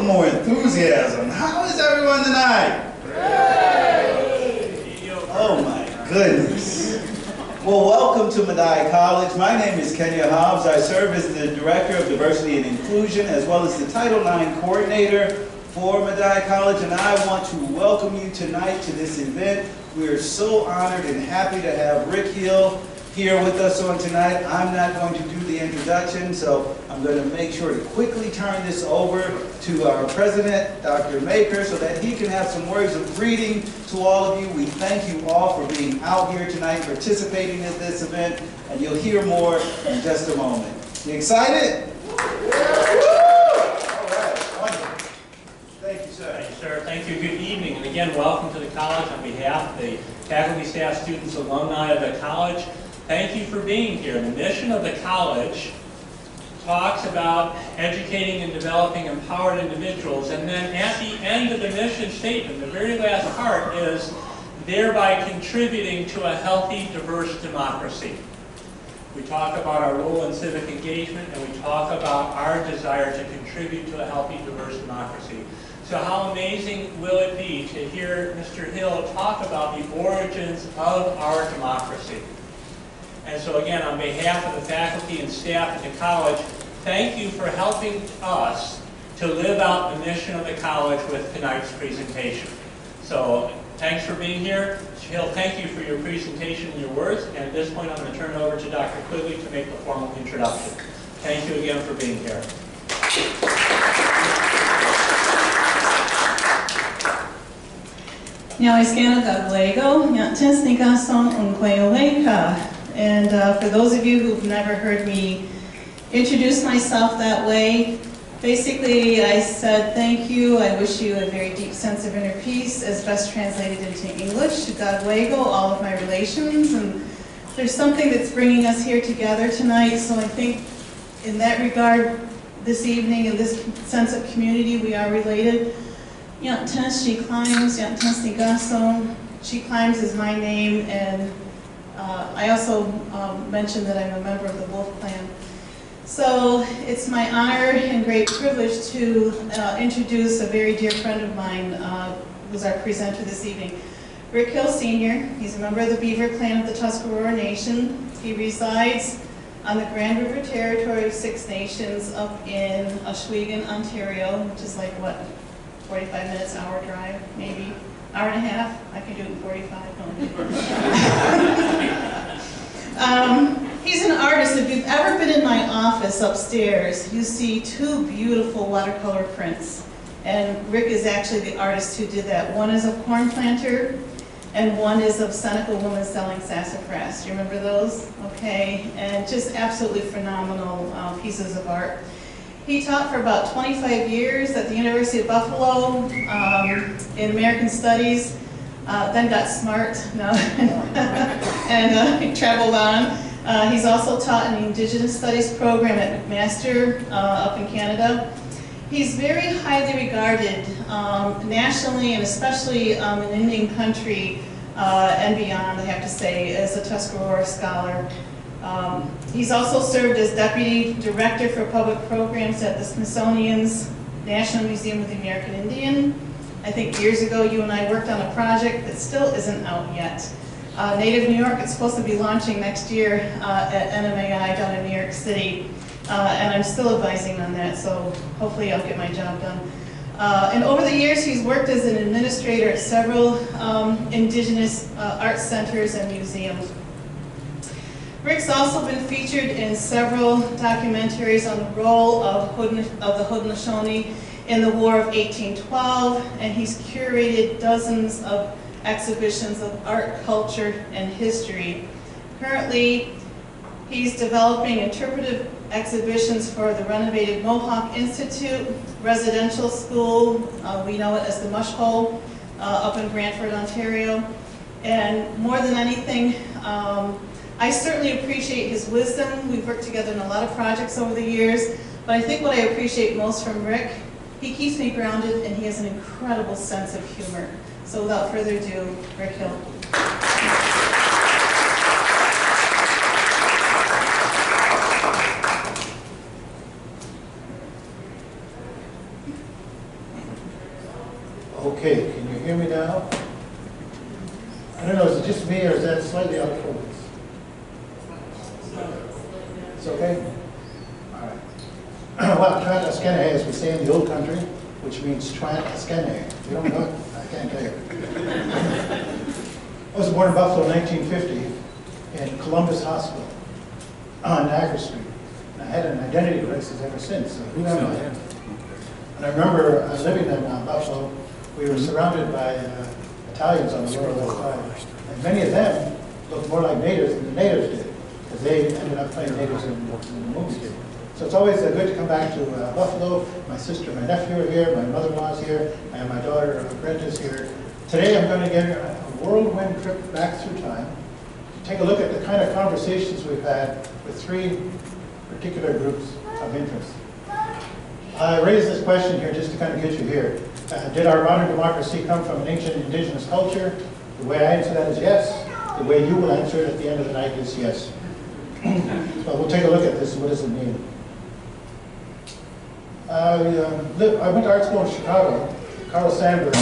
little more enthusiasm. How is everyone tonight? Oh my goodness. Well, welcome to Medaille College. My name is Kenya Hobbs. I serve as the Director of Diversity and Inclusion as well as the Title IX Coordinator for Medaille College, and I want to welcome you tonight to this event. We are so honored and happy to have Rick Hill here with us on tonight. I'm not going to do the introduction, so I'm going to make sure to quickly turn this over to our president, Dr. Maker, so that he can have some words of greeting to all of you. We thank you all for being out here tonight, participating in this event, and you'll hear more in just a moment. You excited? Thank you, sir. Thank you, sir. Thank you. Good evening. And again, welcome to the college on behalf of the faculty, staff, students, alumni of the college. Thank you for being here. The mission of the college talks about educating and developing empowered individuals. And then at the end of the mission statement, the very last part is thereby contributing to a healthy, diverse democracy. We talk about our role in civic engagement, and we talk about our desire to contribute to a healthy, diverse democracy. So how amazing will it be to hear Mr. Hill talk about the origins of our democracy. And so again, on behalf of the faculty and staff at the college, thank you for helping us to live out the mission of the college with tonight's presentation. So thanks for being here. Mr. Hill, thank you for your presentation and your words. And at this point, I'm going to turn it over to Dr. Quigley to make the formal introduction. Thank you again for being here. And for those of you who've never heard me introduce myself that way, basically I said thank you, I wish you a very deep sense of inner peace, as best translated into English, Gadwego, all of my relations, and there's something that's bringing us here together tonight, so I think in that regard, this evening, in this sense of community, we are related. Yantens, she climbs, Yantens Nigaso. She climbs is my name, and I also mentioned that I'm a member of the Wolf Clan. So it's my honor and great privilege to introduce a very dear friend of mine who's our presenter this evening. Rick Hill Sr. He's a member of the Beaver Clan of the Tuscarora Nation. He resides on the Grand River Territory of Six Nations up in Ohsweken, Ontario, which is like, what, 45 minutes, hour drive, maybe? Hour and a half? I can do it in 45. He's an artist. If you've ever been in my office upstairs, you see two beautiful watercolor prints. And Rick is actually the artist who did that. One is of corn planter, and one is of Seneca woman selling sassafras. Do you remember those? Okay, and just absolutely phenomenal pieces of art. He taught for about 25 years at the University of Buffalo in American Studies, then got smart and he traveled on. He's also taught in the Indigenous Studies program at McMaster up in Canada. He's very highly regarded nationally and especially in Indian country and beyond, I have to say, as a Tuscarora scholar. He's also served as Deputy Director for Public Programs at the Smithsonian's National Museum of the American Indian. I think years ago you and I worked on a project that still isn't out yet. Native New York, it's supposed to be launching next year at NMAI down in New York City. And I'm still advising on that, so hopefully I'll get my job done. And over the years he's worked as an administrator at several Indigenous art centers and museums. Rick's also been featured in several documentaries on the role of the Haudenosaunee in the War of 1812, and he's curated dozens of exhibitions of art, culture, and history. Currently, he's developing interpretive exhibitions for the renovated Mohawk Institute residential school, we know it as the Mush Hole, up in Brantford, Ontario. And more than anything, I certainly appreciate his wisdom. We've worked together in a lot of projects over the years, but I think what I appreciate most from Rick, he keeps me grounded and he has an incredible sense of humor. So without further ado, Rick Hill. Okay, can you hear me now? I don't know, is it just me or is that slightly out of focus? It's okay? All right. Well, Trant Askenay, as we say in the old country, which means Trant Askenay. If you don't know it, I can't tell you. I was born in Buffalo in 1950 in Columbus Hospital on Niagara Street. And I had an identity crisis ever since. So who am I? And I remember living in Buffalo. We were surrounded by Italians on the Lower West Side. And many of them looked more like natives than the natives did, because they ended up playing natives in the movies. So it's always good to come back to Buffalo. My sister, my nephew are here, my mother-in-law's here, and my daughter Brent is here. Today I'm going to give a whirlwind trip back through time to take a look at the kind of conversations we've had with three particular groups of interest. I raised this question here just to kind of get you here. Did our modern democracy come from an ancient indigenous culture? The way I answer that is yes. The way you will answer it at the end of the night is yes. So we'll take a look at this. What does it mean? I went to art school in Chicago. Carl Sandburg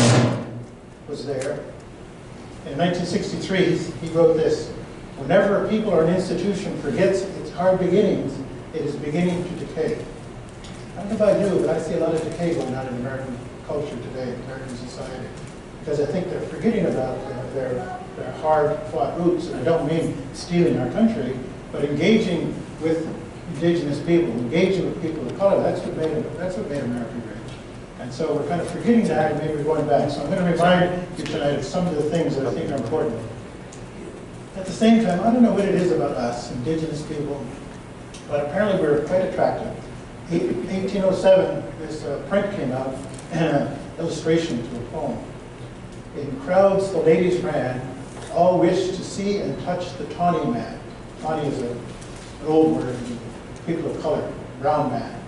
was there. In 1963, he wrote this: "Whenever a people or an institution forgets its hard beginnings, it is beginning to decay." I don't know about you, but I see a lot of decay going on in American culture today, American society, because I think they're forgetting about their hard-fought roots. And I don't mean stealing our country, but engaging with indigenous people, engaging with people of color. That's what made America great. And so we're kind of forgetting that, and maybe we're going back. So I'm going to remind you tonight of some of the things that I think are important. At the same time, I don't know what it is about us, indigenous people, but apparently we're quite attractive. 1807, this print came out, an illustration to a poem. In crowds the ladies ran, all wished to see and touch the tawny man. Tawny is an old word, people of color, brown man.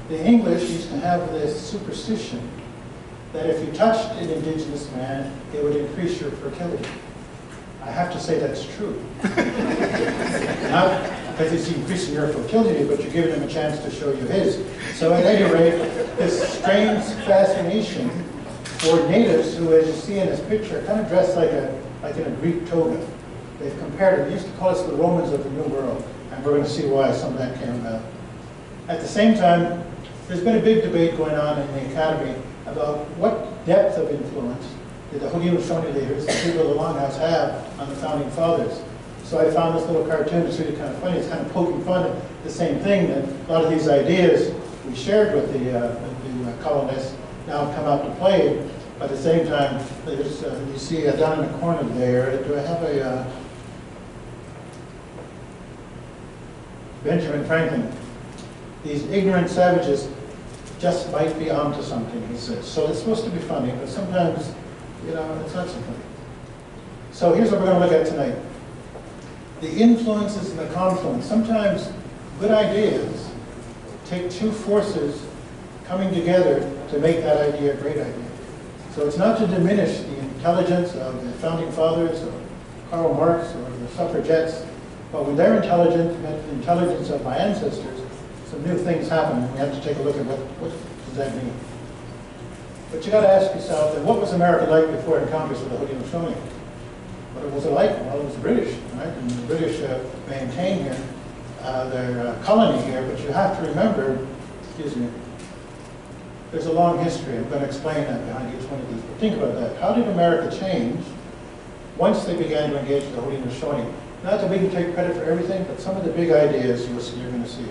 The English used to have this superstition that if you touched an indigenous man, it would increase your fertility. I have to say that's true. Not because it's increasing your fertility, but you're giving him a chance to show you his. So at any rate, this strange fascination for natives who, as you see in this picture, are kind of dressed like in a Greek toga. They've compared it. They used to call us the Romans of the New World, and we're going to see why some of that came about. At the same time, there's been a big debate going on in the Academy about what depth of influence did the Haudenosaunee leaders, the people of the Longhouse, have on the Founding Fathers. So I found this little cartoon. It's really kind of funny. It's kind of poking fun at the same thing, that a lot of these ideas we shared with the colonists now come out to play. But at the same time, there's, you see down in the corner there, do I have a Benjamin Franklin? These ignorant savages just might be onto something, he says. So it's supposed to be funny, but sometimes, you know, it's not so funny. So here's what we're going to look at tonight. The influences and the confluence. Sometimes good ideas take two forces coming together to make that idea a great idea. So it's not to diminish the intelligence of the Founding Fathers or Karl Marx or the suffragettes, but when their intelligence met the intelligence of my ancestors, some new things happen, and we have to take a look at what does that mean. But you got to ask yourself, then, what was America like before it encounters with the Haudenosaunee? What was it like? Well, it was British, right? And the British maintain here their colony here, but you have to remember, excuse me, there's a long history. I'm going to explain that behind each one of these. But think about that. How did America change once they began to engage the Haudenosaunee? Not that we can take credit for everything, but some of the big ideas you're going to see.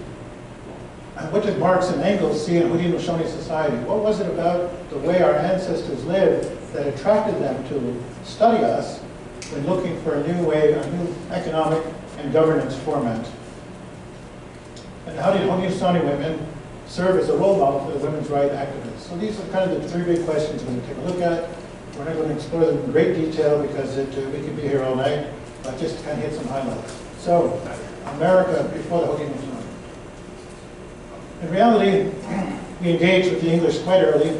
And what did Marx and Inglis see in Haudenosaunee society? What was it about the way our ancestors lived that attracted them to study us when looking for a new way, a new economic and governance format? And how did Haudenosaunee women serve as a role model for the women's rights activists? So these are kind of the three big questions we're going to take a look at. We're not going to explore them in great detail because we could be here all night, but just to kind of hit some highlights. So, America before the Haudenosaunee. In reality, we engaged with the English quite early,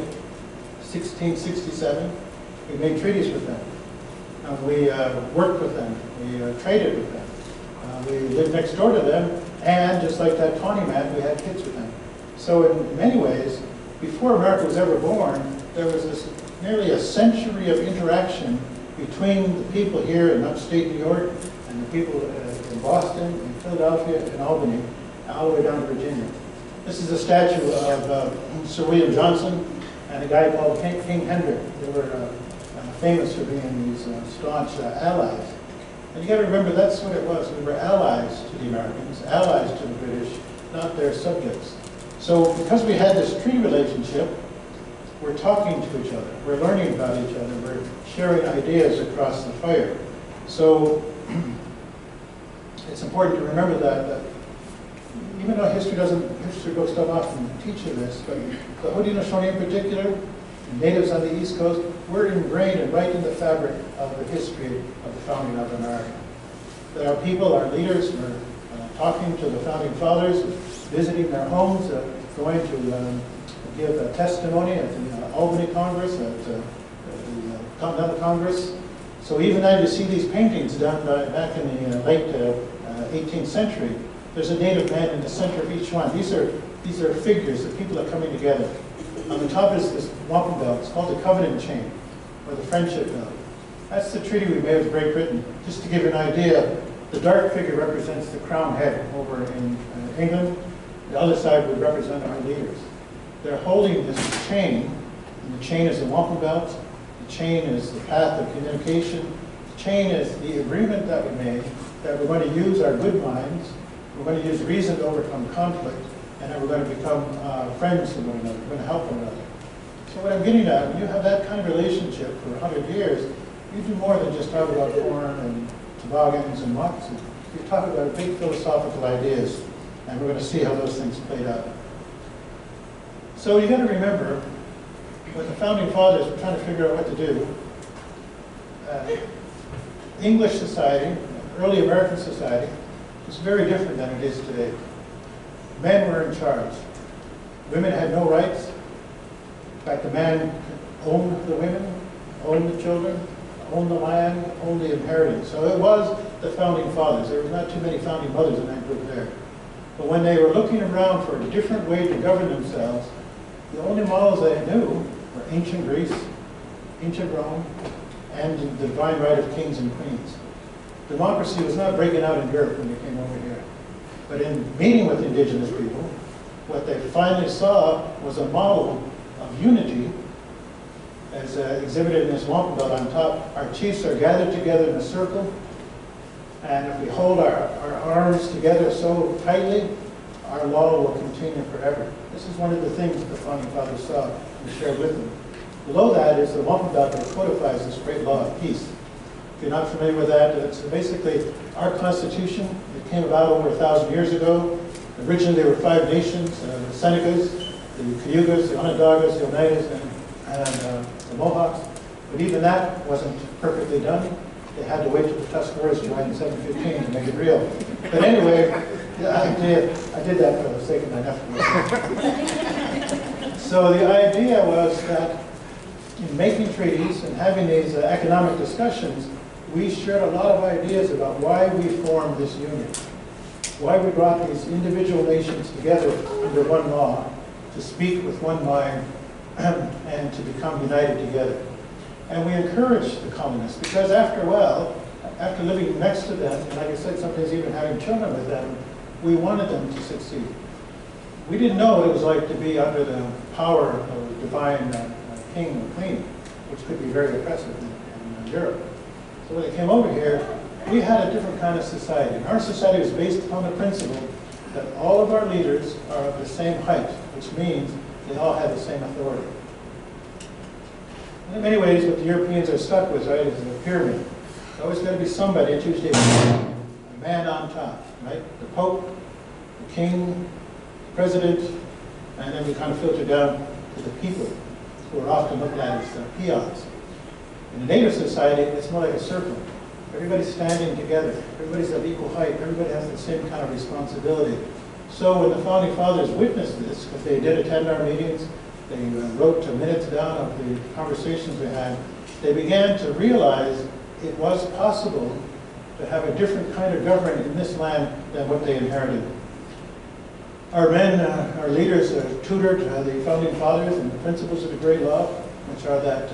1667. We made treaties with them. We worked with them. We traded with them. We lived next door to them, and just like that tawny man, we had kids with them. So in many ways, before America was ever born, there was this nearly a century of interaction between the people here in upstate New York and the people in Boston, in Philadelphia, and Albany, all the way down to Virginia. This is a statue of Sir William Johnson and a guy called King Hendrick. They were famous for being these staunch allies. And you got to remember, that's what it was. We were allies to the Americans, allies to the British, not their subjects. So because we had this treaty relationship, we're talking to each other, we're learning about each other, we're sharing ideas across the fire. So it's important to remember that even though history books don't often teach you this, but the Haudenosaunee in particular, natives on the East Coast, we're ingrained and right in the fabric of the history of the founding of America. That our people, our leaders, were talking to the founding fathers, visiting their homes, going to give a testimony at the Albany Congress, at the Continental Congress. So even now you see these paintings done back in the late 18th century. There's a native man in the center of each one. These are figures that people are coming together. On the top is this wampum belt. It's called the Covenant Chain, or the Friendship Belt. That's the treaty we made with Great Britain. Just to give you an idea, the dark figure represents the crown head over in England. The other side would represent our leaders. They're holding this chain, and the chain is the wampum belt. The chain is the path of communication. The chain is the agreement that we made that we're going to use our good minds, we're going to use reason to overcome conflict, and then we're going to become friends with one another. We're going to help one another. So what I'm getting at, when you have that kind of relationship for 100 years, you do more than just talk about corn and toboggans and moccasin. You talk about big philosophical ideas, and we're going to see how those things played out. So you got to remember, when the founding fathers were trying to figure out what to do, English society, early American society, was very different than it is today. Men were in charge. Women had no rights. In fact, the man owned the women, owned the children, owned the land, owned the inheritance. So it was the founding fathers. There were not too many founding mothers in that group there. But when they were looking around for a different way to govern themselves, the only models they knew were ancient Greece, ancient Rome, and the divine right of kings and queens. Democracy was not breaking out in Europe when they came over here. But in meeting with indigenous people, what they finally saw was a model of unity, as exhibited in this wampum belt on top. Our chiefs are gathered together in a circle, and if we hold our arms together so tightly, our law will continue forever. This is one of the things that the founding fathers saw and shared with them. Below that is the wampum belt that codifies this great law of peace. If you're not familiar with that, it's basically our Constitution. It came about over 1,000 years ago. Originally there were 5 nations, the Senecas, the Cayugas, the Onondagas, the Oneidas, and the Mohawks. But even that wasn't perfectly done. They had to wait till the Tuscaroras joined in 715 to make it real. But anyway, I did that for the sake of my nephew. So the idea was that in making treaties and having these economic discussions, we shared a lot of ideas about why we formed this union, why we brought these individual nations together under one law to speak with one mind and to become united together. And we encouraged the colonists because after a while, after living next to them, and like I said, sometimes even having children with them, we wanted them to succeed. We didn't know what it was like to be under the power of a divine king or queen, which could be very oppressive in Europe. So when they came over here, we had a different kind of society. And our society was based upon the principle that all of our leaders are of the same height, which means they all have the same authority. And in many ways, what the Europeans are stuck with, right, is a pyramid. There's always got to be somebody, it's usually a man on top, right? The Pope, the King, the President, and then we kind of filter down to the people, who are often looked at as peons. In a native society, it's more like a circle. Everybody's standing together. Everybody's of equal height. Everybody has the same kind of responsibility. So when the Founding Fathers witnessed this, because they did attend our meetings, they wrote minutes down of the conversations we had, they began to realize it was possible to have a different kind of government in this land than what they inherited. Our men, our leaders tutored the Founding Fathers and the principles of the Great Law. which are that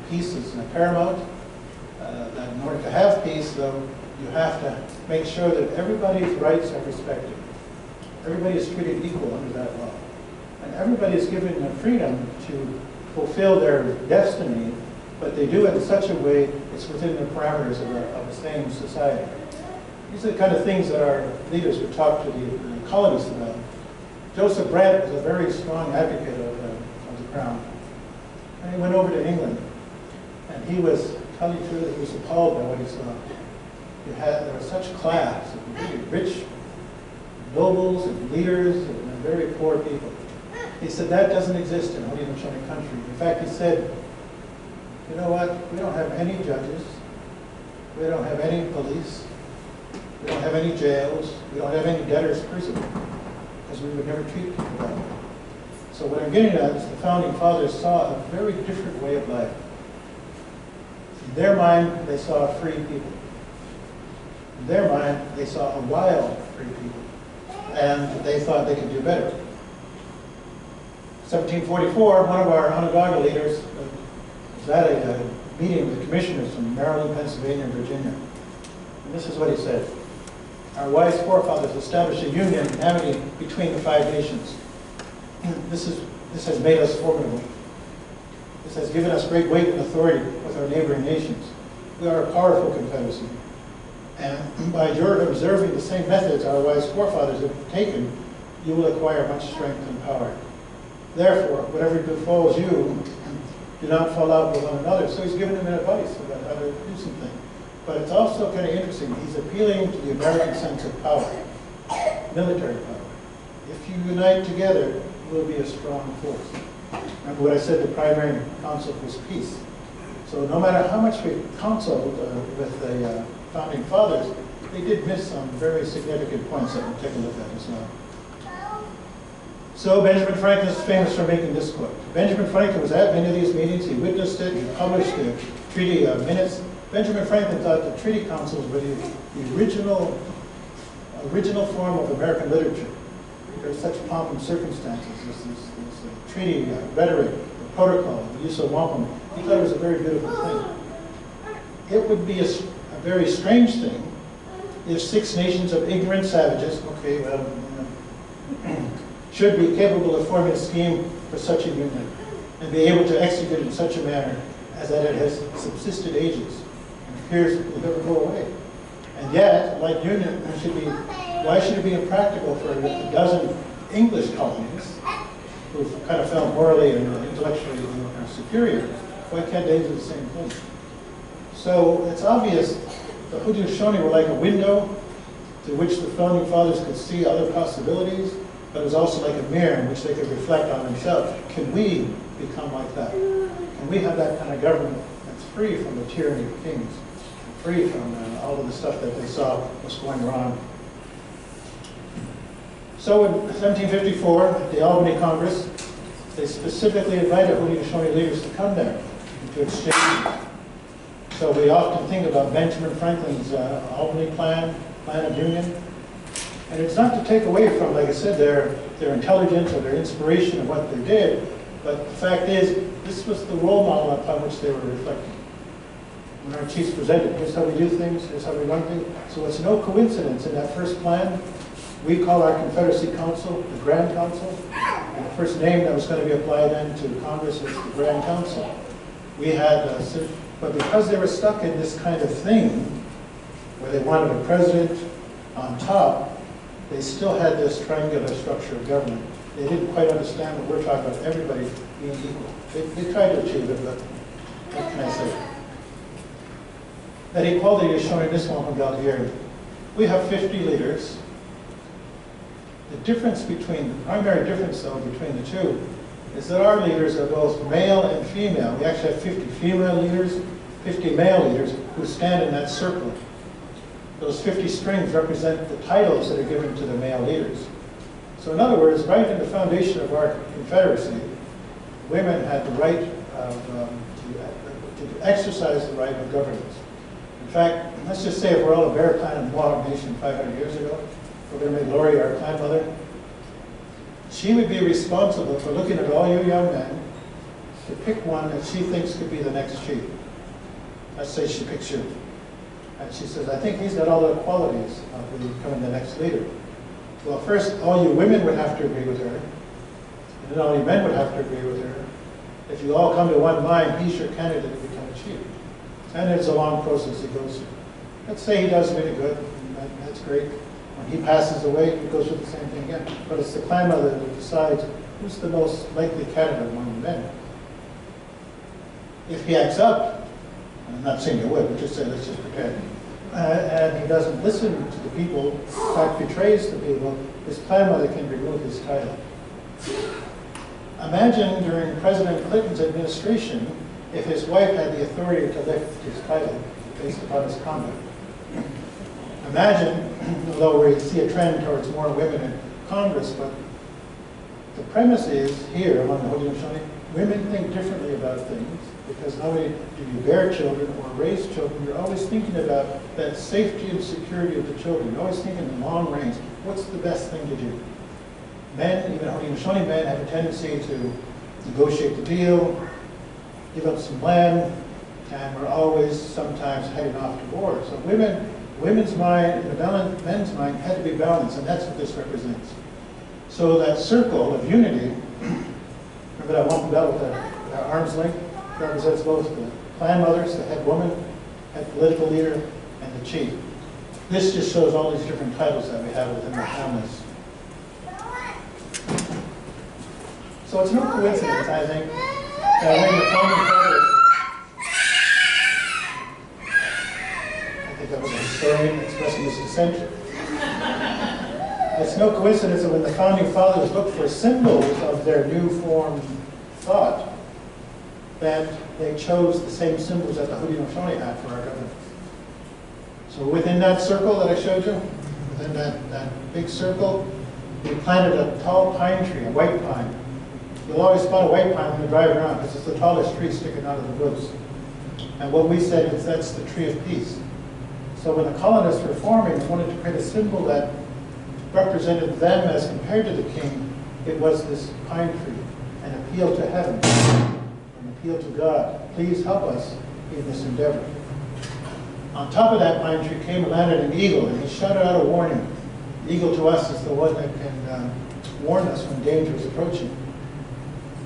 peace is paramount, that in order to have peace, though, you have to make sure that everybody's rights are respected. Everybody is treated equal under that law. And everybody is given the freedom to fulfill their destiny, but they do it in such a way it's within the parameters of a sane society. These are the kind of things that our leaders would talk to the colonists about. Joseph Brant was a very strong advocate of the Crown. And he went over to England, and he was, to tell you the truth, he was appalled by what he saw. There was such class of really rich nobles and leaders and very poor people. He said, that doesn't exist in Haudenosaunee country. In fact, he said, you know what, we don't have any judges, we don't have any police, we don't have any jails, we don't have any debtors' prison, because we would never treat people that way. So what I'm getting at is the Founding Fathers saw a very different way of life. In their mind, they saw free people. In their mind, they saw a wild free people. And they thought they could do better. 1744, one of our Onondaga leaders was at a meeting with commissioners from Maryland, Pennsylvania, and Virginia. And this is what he said. Our wise forefathers established a union and amity between the 5 nations. This has made us formidable. This has given us great weight and authority with our neighboring nations. We are a powerful confederacy. And by your observing the same methods our wise forefathers have taken, you will acquire much strength and power. Therefore, whatever befalls you, do not fall out with one another. So he's giving them advice about how to do something. But it's also kind of interesting. He's appealing to the American sense of power, military power. If you unite together, you will be a strong force. Remember what I said, the primary concept was peace. So no matter how much we counseled with the Founding Fathers, they did miss some very significant points that we'll take a look at as well. So Benjamin Franklin is famous for making this quote. Benjamin Franklin was at many of these meetings. He witnessed it. He published the treaty minutes. Benjamin Franklin thought the treaty councils were the original form of American literature. There's such pomp and circumstances. This treaty rhetoric, the protocol, the use of wampum. He thought it was a very beautiful thing. It would be a very strange thing if 6 nations of ignorant savages, okay, well, should be capable of forming a scheme for such a union and be able to execute it in such a manner as that it has subsisted ages and appears to never go away. And yet, like union, why should it be impractical for a dozen English colonies who kind of felt morally and intellectually superior? Why can't they do the same thing? So it's obvious the Haudenosaunee were like a window through which the Founding Fathers could see other possibilities, but it was also like a mirror in which they could reflect on themselves. Can we become like that? Can we have that kind of government that's free from the tyranny of kings, free from all of the stuff that they saw was going wrong? So in 1754, at the Albany Congress, they specifically invited Haudenosaunee leaders to come there to exchange. So we often think about Benjamin Franklin's Albany plan of union. And it's not to take away from, like I said, their intelligence or their inspiration of what they did, but the fact is, this was the role model upon which they were reflecting. When our chiefs presented, here's how we do things, here's how we run things. So it's no coincidence in that first plan, we call our Confederacy Council the Grand Council. And the first name that was going to be applied then to Congress was the Grand Council. We had, but because they were stuck in this kind of thing, where they wanted a president on top, they still had this triangular structure of government. They didn't quite understand what we're talking about, everybody being equal. They tried to achieve it, but what can I say? That equality is shown in this one down here. We have 50 leaders. The difference between, the primary difference though between the two is that our leaders are both male and female. We actually have 50 female leaders, 50 male leaders who stand in that circle. Those 50 strings represent the titles that are given to the male leaders. So in other words, right in the foundation of our Confederacy, women had the right to exercise the right of governance. In fact, let's just say if we're all a Bear Clan and Mohawk Nation 500 years ago, we're going to make Lori our clan mother. She would be responsible for looking at all you young men to pick one that she thinks could be the next chief. Let's say she picks you. And she says, I think he's got all the qualities of becoming the next leader. Well, first, all you women would have to agree with her. And then all you men would have to agree with her. If you all come to one mind, he's your candidate to become chief. And it's a long process he goes through. Let's say he does really good. That's great. When he passes away, he goes through the same thing again. But it's the clan mother that decides who's the most likely candidate among the men. If he acts up, I'm not saying he would, but just say, let's just pretend, and he doesn't listen to the people, in fact betrays the people, his clan mother can remove his title. Imagine during President Clinton's administration, if his wife had the authority to lift his title based upon his conduct. Imagine, although we see a trend towards more women in Congress, but the premise is here among the Haudenosaunee, women think differently about things because not only do you bear children or raise children, you're always thinking about that safety and security of the children. You're always thinking in long range, what's the best thing to do? Men, even Haudenosaunee men, have a tendency to negotiate the deal, give up some land, and we're always sometimes heading off to war. So women's mind and men's mind had to be balanced, and that's what this represents. So that circle of unity, remember that one belt with the arm's length, represents both the clan mothers, the head woman, head political leader, and the chief. This just shows all these different titles that we have within our families. So it's no coincidence, I think, that when the founding fathers, I think that was a historian expressing his dissent. It's no coincidence that when the founding fathers looked for symbols of their new formed thought, that they chose the same symbols that the Haudenosaunee had for our government. So within that circle that I showed you, within that big circle, we planted a tall pine tree, a white pine. You'll always spot a white pine when you drive around because it's the tallest tree sticking out of the woods. And what we said is that's the tree of peace. So when the colonists were forming, they wanted to create a symbol that represented them as compared to the king. It was this pine tree, an appeal to heaven, an appeal to God. Please help us in this endeavor. On top of that pine tree came and landed an eagle, and he shouted out a warning. The eagle to us is the one that can warn us when danger is approaching.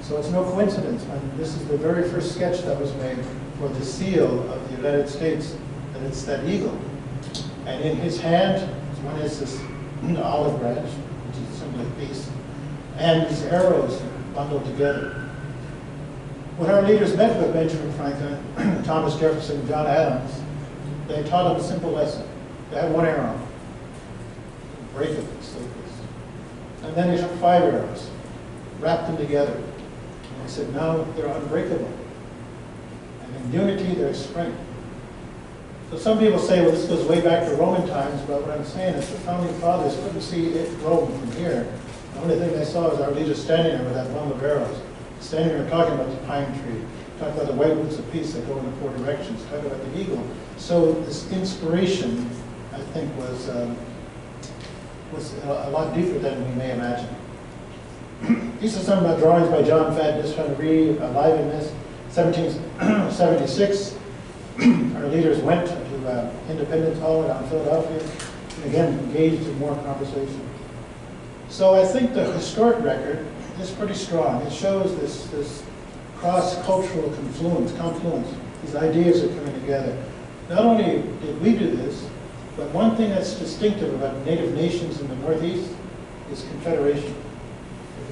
So it's no coincidence when this is the very first sketch that was made for the seal of the United States, that it's that eagle. And in his hand, one is this olive branch, which is a symbol of peace, and these arrows bundled together. When our leaders met with Benjamin Franklin, Thomas Jefferson, and John Adams, they taught them a simple lesson. They had one arrow. Break it, so and then they took 5 arrows, wrapped them together. And they said, now they're unbreakable. And in unity, there's strength. So some people say, well, this goes way back to Roman times, but what I'm saying is the founding fathers couldn't see it Rome from here. The only thing they saw was our leaders standing there with that bundle of arrows, standing there talking about the pine tree, talking about the white roots of peace that go in the 4 directions, talking about the eagle. So this inspiration, I think, was a lot deeper than we may imagine. These are some drawings by John Fadden, just trying to re-aliven this. 1776, our leaders went to Independence Hall down in Philadelphia, and again engaged in more conversation. So I think the historic record is pretty strong. It shows this cross-cultural confluence. These ideas are coming together. Not only did we do this, but one thing that's distinctive about Native nations in the Northeast is confederation.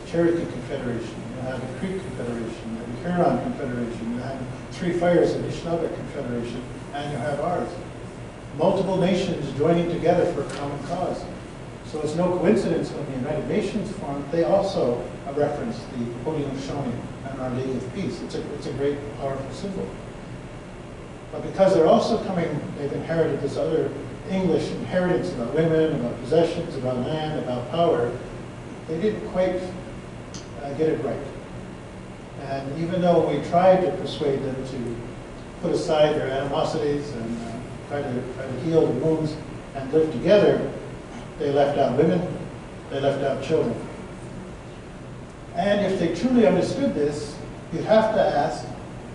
The Cherokee Confederation, you have the Creek Confederation, you have the Huron Confederation, you have 3 Fires, the Anishinaabe Confederation, and you have ours. Multiple nations joining together for a common cause. So it's no coincidence when the United Nations formed, they also reference the Haudenosaunee and our League of Peace. It's a great, powerful symbol. But because they're also coming, they've inherited this other English inheritance about women, about possessions, about land, about power, they didn't quite get it right. And even though we tried to persuade them to put aside their animosities and try to heal the wounds and live together, they left out women, they left out children. And if they truly understood this, you'd have to ask,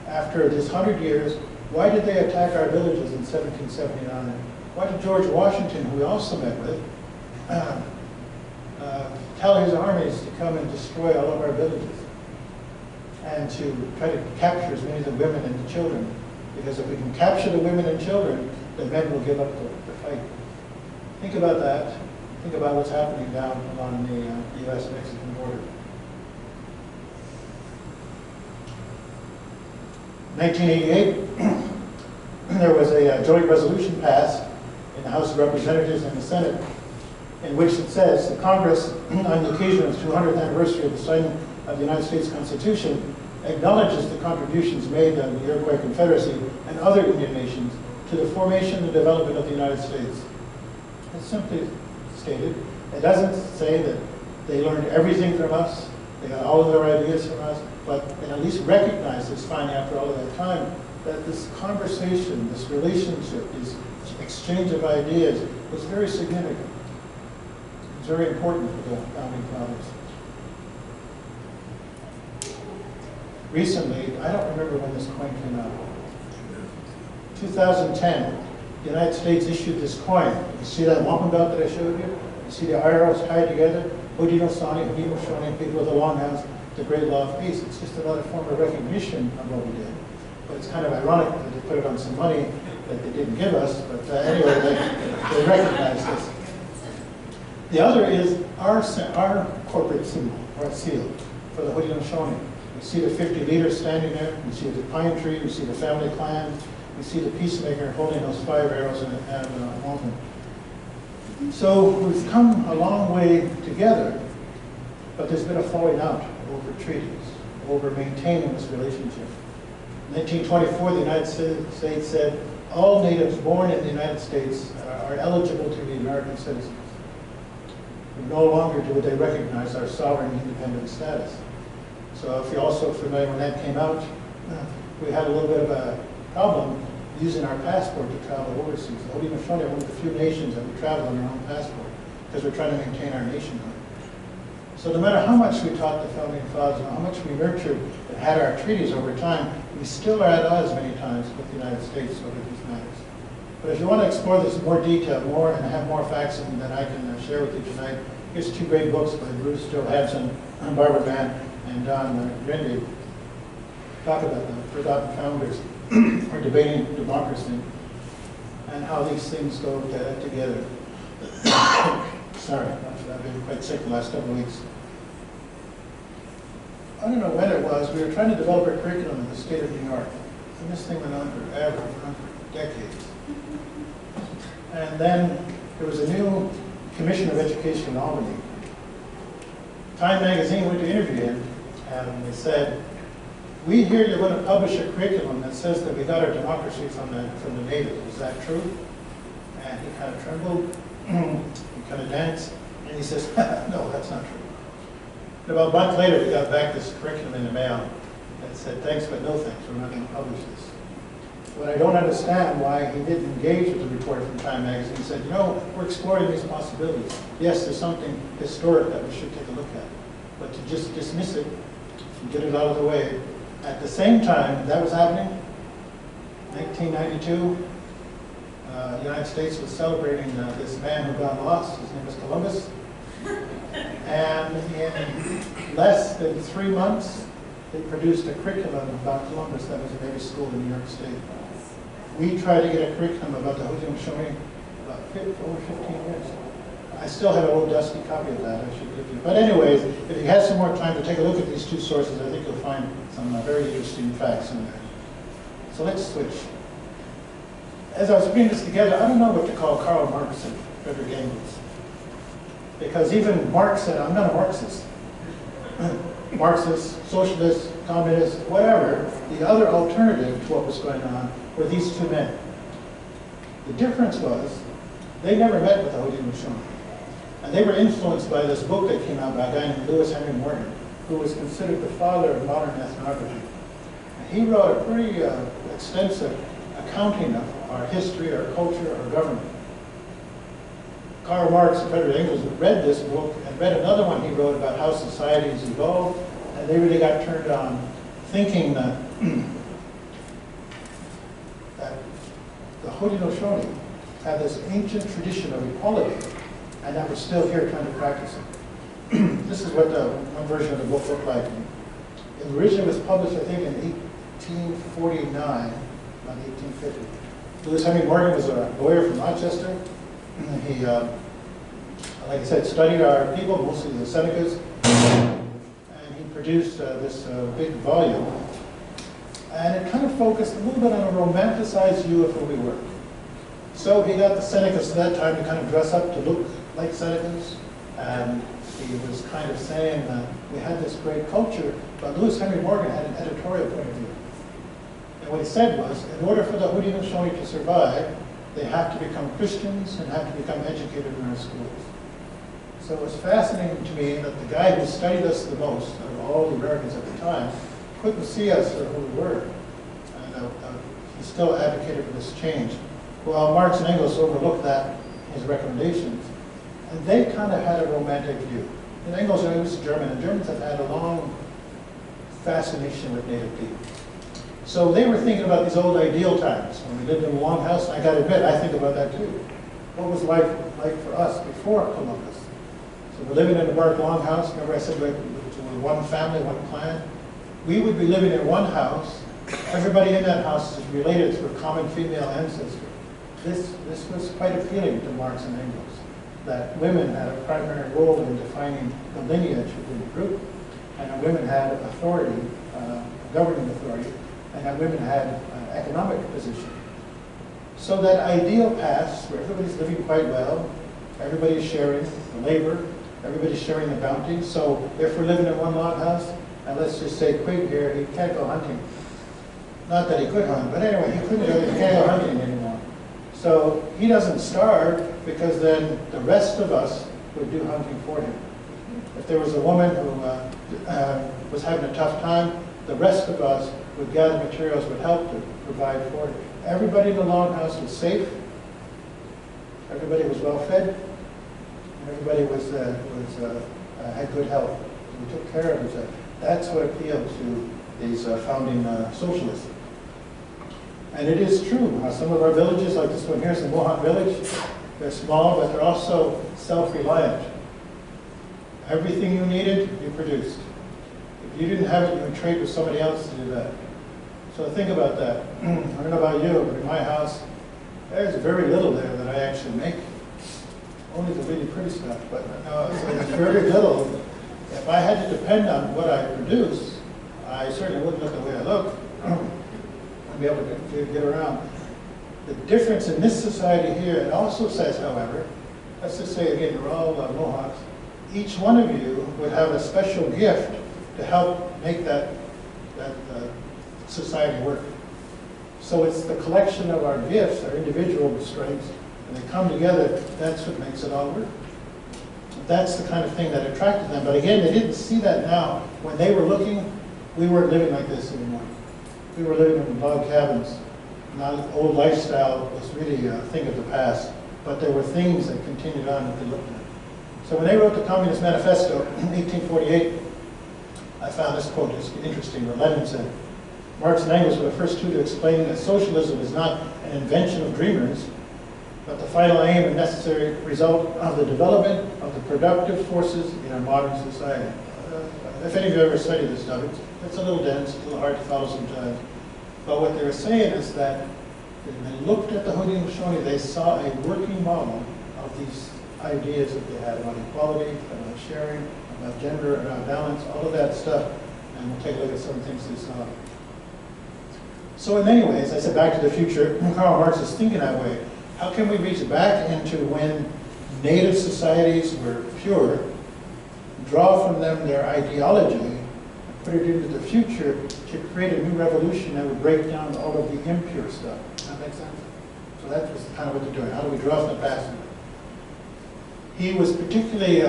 after this 100 years, why did they attack our villages in 1779? Why did George Washington, who we also met with, tell his armies to come and destroy all of our villages and to try to capture as many of the women and the children? Because if we can capture the women and children, the men will give up the fight. Think about that. Think about what's happening down along the U.S.-Mexican border. 1988, there was a joint resolution passed in the House of Representatives and the Senate, in which it says the Congress, on the occasion of the 200th anniversary of the signing of the United States Constitution, acknowledges the contributions made by the Iroquois Confederacy and other Indian nations to the formation and development of the United States. It's simply stated. It doesn't say that they learned everything from us, they got all of their ideas from us, but they at least recognize this finally after all of that time, that this conversation, this relationship, this exchange of ideas was very significant. It's very important for the founding fathers. Recently, I don't remember when this coin came out. 2010, the United States issued this coin. You see that wampum belt that I showed you? You see the arrows tied together? Haudenosaunee, Haudenosaunee, people with the long hands, the great law of peace. It's just another form of recognition of what we did. But it's kind of ironic that they put it on some money that they didn't give us, but anyway, they recognize this. The other is our corporate symbol, our seal, for the Haudenosaunee. We see the 50 leaders standing there, we see the pine tree, we see the family clan, we see the peacemaker holding those 5 arrows and wampum. So we've come a long way together, but there's been a falling out over treaties, over maintaining this relationship. In 1924, the United States said all natives born in the United States are eligible to be American citizens. No longer do they recognize our sovereign independent status. So if you're also familiar, when that came out, we had a little bit of a problem using our passport to travel overseas. The Haudenosaunee are one of the few nations that we travel on our own passport because we're trying to maintain our nationhood. So no matter how much we taught the founding fathers and how much we nurtured and had our treaties over time, we still are at odds many times with the United States over these matters. But if you want to explore this in more detail, and have more facts than I can share with you tonight, here's 2 great books by Bruce Johansson, Barbara Mann, and Don Grindy. Talk about the forgotten founders or debating democracy and how these things go together. Sorry, I've been quite sick the last couple of weeks. I don't know when it was, we were trying to develop a curriculum in the state of New York. And this thing went on forever, went on for decades. And then there was a new Commission of Education in Albany. Time magazine went to interview him, and they said, "We hear you're going to publish a curriculum that says that we got our democracy from the natives. Is that true?" And he kind of trembled, he kind of danced, and he says, "No, that's not true." And about a month later, we got back this curriculum in the mail that said, "Thanks, but no thanks, we're not going to publish this." But I don't understand why he didn't engage with the report from Time magazine. He said, "You know, we're exploring these possibilities. Yes, there's something historic that we should take a look at. But to just dismiss it and get it out of the way." At the same time that was happening, 1992, the United States was celebrating this man who got lost. His name was Columbus. And in less than 3 months, they produced a curriculum about Columbus that was in every school in New York State. We tried to get a curriculum about the Haudenosaunee about over 15 years. I still have an old dusty copy of that I should give you. But anyways, if you have some more time to take a look at these 2 sources, I think you'll find some very interesting facts in there. So let's switch. As I was putting this together, I don't know what to call Karl Marx and Frederick Engels. Because even Marx said, "I'm not a Marxist." Marxist, socialist, communist, whatever, the other alternative to what was going on were these 2 men. The difference was, they never met with the Haudenosaunee. And they were influenced by this book that came out by a guy named Lewis Henry Morton, who was considered the father of modern ethnography. And he wrote a pretty extensive accounting of our history, our culture, our government. Karl Marx and Frederick Engels read this book and read another one he wrote about how societies evolved, and they really got turned on thinking that, that the Haudenosaunee had this ancient tradition of equality, and that we're still here trying to practice it. This is what one version of the book looked like. It originally was published, I think, in 1849, not 1850. Lewis Henry Morton was a lawyer from Rochester. He, like I said, studied our people, mostly the Senecas, and he produced this big volume. And it kind of focused a little bit on a romanticized view of who we were. So he got the Senecas at that time to kind of dress up to look like Senecas, and he was kind of saying that we had this great culture, but Lewis Henry Morgan had an editorial point of view. And what he said was, in order for the Haudenosaunee to survive, they have to become Christians and have to become educated in our schools. So it was fascinating to me that the guy who studied us the most of all the Americans at the time couldn't see us for who we were. And he still advocated for this change. Well, Marx and Inglis overlooked that, his recommendations, and they kind of had a romantic view. And Inglis was German, and Germans have had a long fascination with native people. So they were thinking about these old ideal times when we lived in a longhouse. And I got to admit, I think about that too. What was life like for us before Columbus? So we're living in a bark longhouse. Remember I said we're one family, one clan? We would be living in one house. Everybody in that house is related through a common female ancestor. This was quite appealing to Marx and Engels, that women had a primary role in defining the lineage within the group, and that women had authority, governing authority, and that women had an economic position. So that ideal paths where everybody's living quite well, everybody's sharing the labor, everybody's sharing the bounty. So if we're living in one log house, and let's just say Quig here, he can't go hunting. Not that he could hunt, but anyway, he can't go hunting anymore. So he doesn't starve because then the rest of us would do hunting for him. If there was a woman who was having a tough time, the rest of us would gather materials, would help to provide for it. Everybody in the longhouse was safe. Everybody was well fed. And everybody had good health. We took care of each other. That's what appealed to these founding socialists. And it is true. Some of our villages, like this one here, is the Mohawk village. They're small, but they're also self-reliant. Everything you needed, you produced. If you didn't have it, you would trade with somebody else to do that. So think about that. I don't know about you, but in my house, there's very little there that I actually make. Only the really pretty stuff, but no, so it's very little. If I had to depend on what I produce, I certainly wouldn't look the way I look. I'd be able to get around. The difference in this society here, it also says, however, let's just say again, we're all Mohawks, each one of you would have a special gift to help make that society work. So it's the collection of our gifts, our individual strengths, and they come together, that's what makes it all work. That's the kind of thing that attracted them. But again, they didn't see that now. When they were looking, we weren't living like this anymore. We were living in log cabins. Now, the old lifestyle was really a thing of the past, but there were things that continued on that they looked at. So when they wrote the Communist Manifesto in 1848, I found this quote is interesting, where Lenin said, Marx and Engels were the first two to explain that socialism is not an invention of dreamers, but the final aim and necessary result of the development of the productive forces in our modern society. If any of you ever studied this stuff, it's a little dense, it's a little hard to follow sometimes. But what they were saying is that when they looked at the Haudenosaunee, they saw a working model of these ideas that they had about equality, about sharing, about gender, about balance, all of that stuff. And we'll take a look at some things they saw. So in many ways, I said back to the future, Karl Marx is thinking that way. How can we reach back into when native societies were pure, draw from them their ideology, and put it into the future to create a new revolution that would break down all of the impure stuff? Does that make sense? So that was kind of what they're doing. How do we draw from the past? He was particularly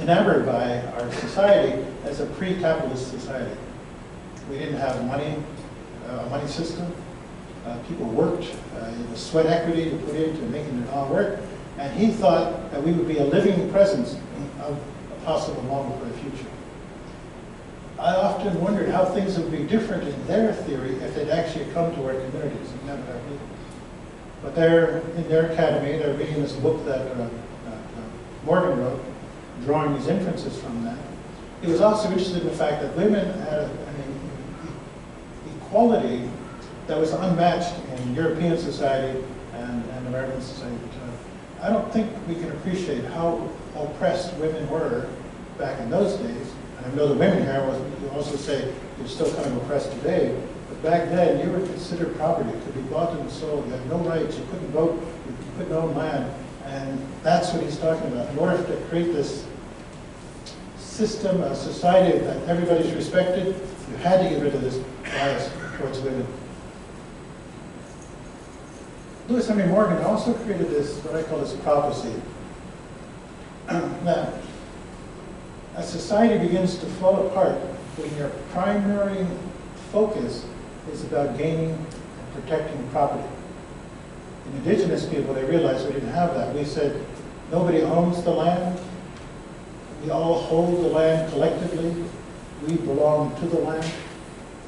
enamored by our society as a pre-capitalist society. We didn't have money, a money system. People worked. It was sweat equity to put into making it all work. And he thought that we would be a living presence of a possible model for the future. I often wondered how things would be different in their theory if they'd actually come to our communities and never have been. But they're in their academy, they're reading this book that Morton wrote, drawing these inferences from that. He was also interested in the fact that women had an equality that was unmatched in European society and American society. I don't think we can appreciate how oppressed women were back in those days. And I know the women here you also say you're still kind of oppressed today. But back then, you were considered property. It could be bought and sold. You had no rights. You couldn't vote. You couldn't own land. And that's what he's talking about. In order to create this system, a society that everybody's respected, you had to get rid of this bias towards women. Lewis Henry Morgan also created this, what I call this prophecy. That a society begins to fall apart when your primary focus is about gaining and protecting property. In Indigenous people, they realized we didn't have that. We said, nobody owns the land. We all hold the land collectively. We belong to the land.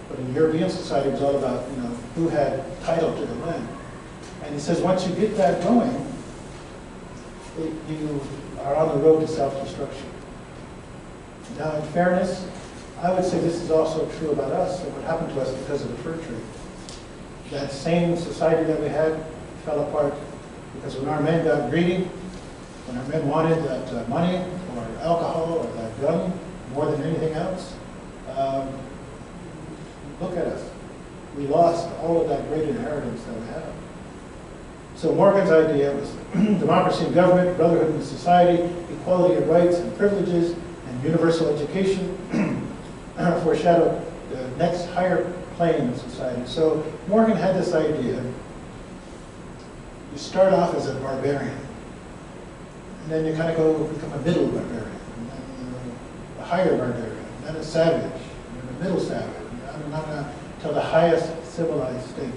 But in European society, it was all about, who had title to the land. And he says, once you get that going, you are on the road to self-destruction. Now, in fairness, I would say this is also true about us and what happened to us because of the fur trade. That same society that we had fell apart because when our men got greedy, when our men wanted that money or alcohol or that gun more than anything else, look at us. We lost all of that great inheritance that we had. So Morgan's idea was democracy in government, brotherhood in society, equality of rights and privileges, and universal education foreshadowed the next higher plane of society. So Morgan had this idea. You start off as a barbarian, and then you kind of go become a middle barbarian, and then a higher barbarian, and then a savage, and then a middle savage, until the highest civilized state.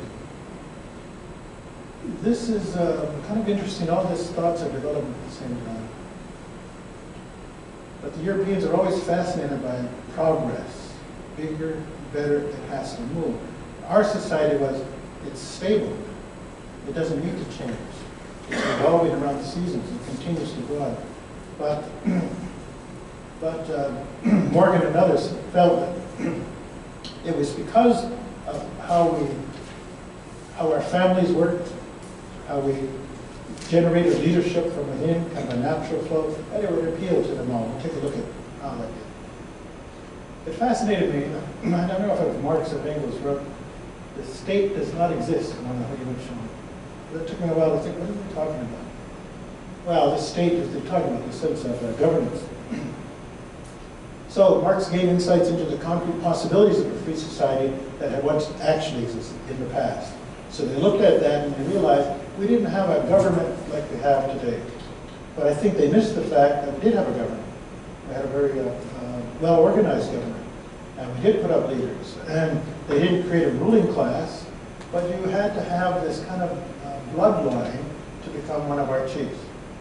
This is kind of interesting. All these thoughts are developing at the same time. But the Europeans are always fascinated by progress. Bigger, better, it has to move. Our society it's stable. It doesn't need to change. It's evolving around the seasons. It continues to go on. But Morgan and others felt that it was because of how our families worked, how we generated leadership from within, kind of a natural flow, and it would appeal to them all. We'll take a look at how that did. It fascinated me, and I don't know if it was Marx or Inglis wrote, the state does not exist among the human shown. It took me a while to think, what are they talking about? Well, the state is they're talking about the sense of governance. So Marx gave insights into the concrete possibilities of a free society that had once actually existed in the past. So they looked at that and they realized we didn't have a government like we have today. But I think they missed the fact that we did have a government. We had a very well-organized government. And we did put up leaders. And they didn't create a ruling class, but you had to have this kind of bloodline to become one of our chiefs.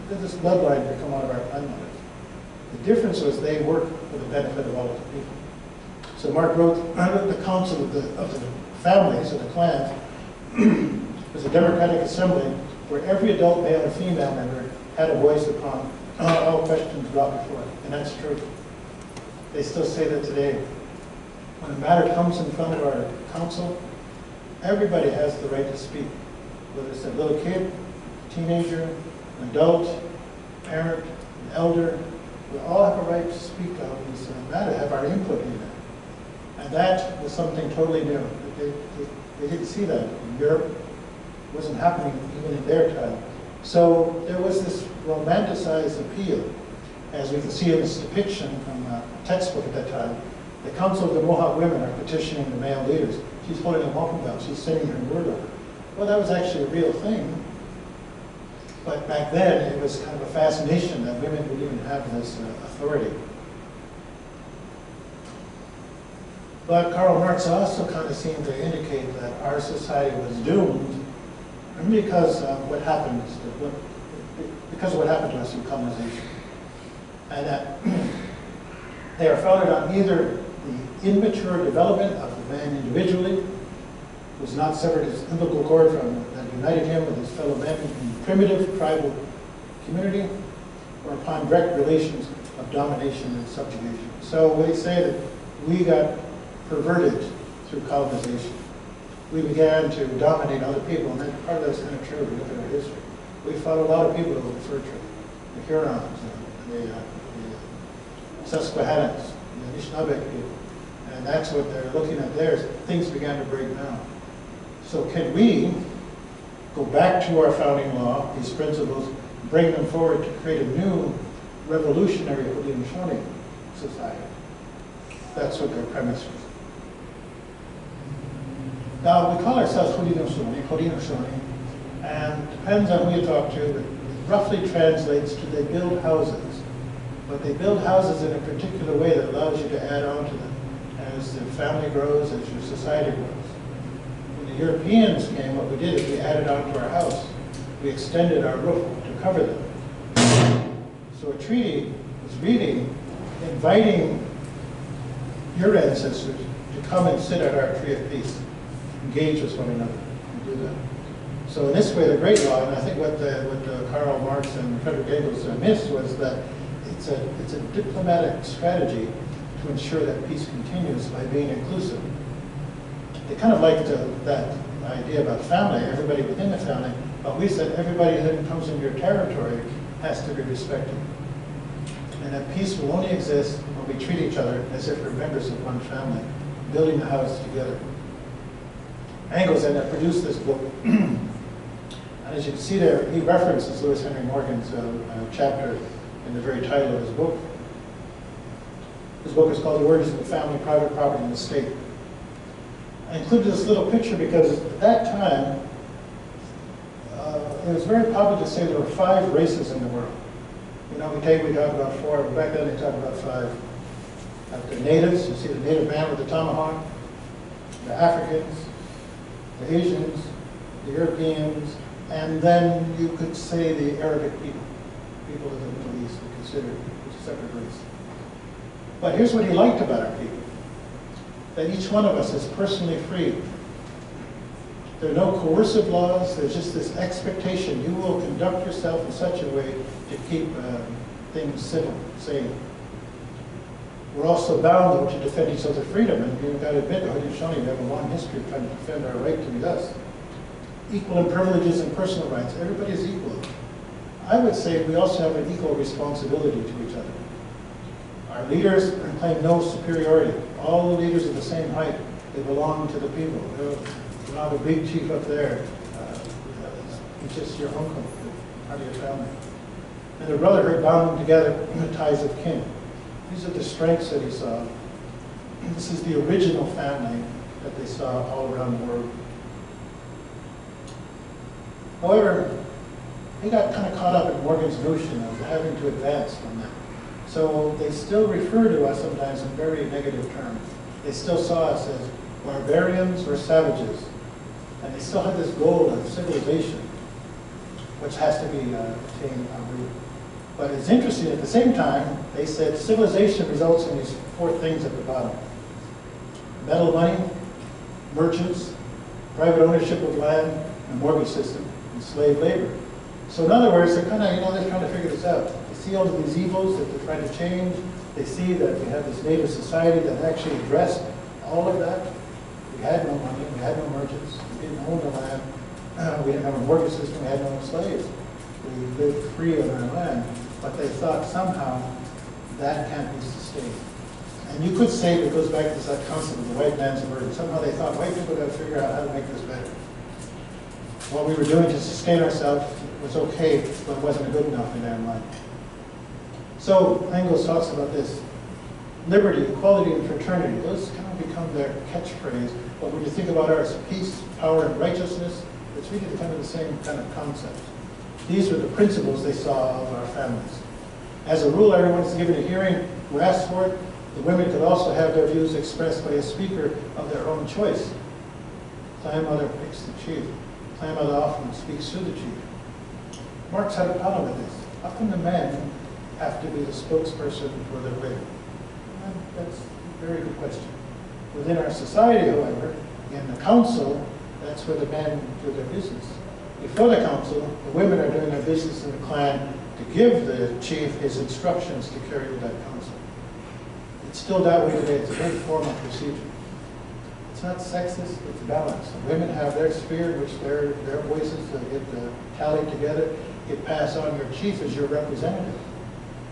This bloodline to become one of our prime ministers. The difference was they worked for the benefit of all of the people. So Mark wrote the council of the families, of the clans, was a democratic assembly where every adult male and female member had a voice upon all questions brought before it. And that's true. They still say that today. When a matter comes in front of our council, everybody has the right to speak. Whether it's a little kid, teenager, an adult, parent, an elder, we all have a right to speak on this matter, have our input in it. And that was something totally new. They didn't see that in Europe. It wasn't happening even in their time. So there was this romanticized appeal, as we can see in this depiction from a textbook at that time. The Council of the Mohawk Women are petitioning the male leaders. She's holding a welcome bell. She's sending her word over. Well, that was actually a real thing. But back then, it was kind of a fascination that women would even have this authority. But Karl Marx also kind of seemed to indicate that our society was doomed because of what happened to us in colonization. And that they are founded on either the immature development of the man individually, who's not severed his umbilical cord from that united him with his fellow men in primitive tribal community, or upon direct relations of domination and subjugation. So they say that we got perverted through colonization. We began to dominate other people, and that part of that's kind of true. We look at our history. We fought a lot of people over the fur trade, the Hurons, the Susquehannocks, the Anishinaabe people, and that's what they're looking at there. Things began to break down. So can we go back to our founding law, these principles, bring them forward to create a new revolutionary Haudenosaunee society? That's what their premise was. Now, we call ourselves Haudenosaunee, and depends on who you talk to, but it roughly translates to they build houses. But they build houses in a particular way that allows you to add on to them as the family grows, as your society grows. When the Europeans came, what we did is we added on to our house. We extended our roof to cover them. So a treaty was really inviting your ancestors to come and sit at our tree of peace, engage with one another, and do that. So in this way, the Great Law, and I think what Karl Marx and Frederick Engels missed was that it's a diplomatic strategy to ensure that peace continues by being inclusive. They kind of liked that idea about family, everybody within the family, but we said everybody that comes into your territory has to be respected. And that peace will only exist when we treat each other as if we're members of one family, building the house together. Engels ended up produced this book. And as you can see there, he references Lewis Henry Morgan's chapter in the very title of his book. His book is called The Origins of the Family, Private Property, and the State. I included this little picture because at that time, it was very popular to say there were 5 races in the world. You know, we talk about 4, but back then they talk about 5. The natives, you see the native man with the tomahawk, the Africans, the Asians, the Europeans, and then you could say the Arabic people, people of the Middle East, are considered a separate race. But here's what he liked about our people, that each one of us is personally free. There are no coercive laws, there's just this expectation you will conduct yourself in such a way to keep things civil, sane. We're also bound, though, to defend each other's freedom, and we've got to admit, the Haudenosaunee, we have a long history of trying to defend our right to be us. Equal in privileges and personal rights, everybody is equal. I would say we also have an equal responsibility to each other. Our leaders claim no superiority. All the leaders are the same height. They belong to the people. You're not a big chief up there. It's just your uncle, part of your family. And the brotherhood bound them together in the ties of kin. These are the strengths that he saw. This is the original family that they saw all around the world. However, he got kind of caught up in Morgan's notion of having to advance from that. So they still refer to us sometimes in very negative terms. They still saw us as barbarians or savages. And they still had this goal of civilization, which has to be attained en route. But it's interesting, at the same time, they said civilization results in these 4 things at the bottom. Metal money, merchants, private ownership of land, a mortgage system, and slave labor. So in other words, they're kind of, they're trying to figure this out. They see all of these evils that they're trying to change. They see that we have this native society that actually addressed all of that. We had no money, we had no merchants, we didn't own the land, we didn't have a mortgage system, we had no slaves. We lived free on our land, but they thought somehow that can't be sustained. And you could say it goes back to that concept of the white man's burden. Somehow they thought white people got to figure out how to make this better. What we were doing to sustain ourselves was okay, but it wasn't good enough in their mind. So Engels talks about this. Liberty, equality, and fraternity, those kind of become their catchphrase. But when you think about ours, peace, power, and righteousness, it's really kind of the same kind of concept. These were the principles they saw of our families. As a rule, everyone is given a hearing who asks for it. The women could also have their views expressed by a speaker of their own choice. Clan mother picks the chief. Clan mother often speaks to the chief. Marx had a problem with this. How come the men have to be the spokesperson for their women? Very good question. Within our society, however, in the council, that's where the men do their business. Before the council, the women are doing their business in the clan to give the chief his instructions to carry to that council. It's still that way today. It's a very formal procedure. It's not sexist, it's balanced. Women have their sphere, in which their voices get tallied together, get passed on. Your chief is your representative.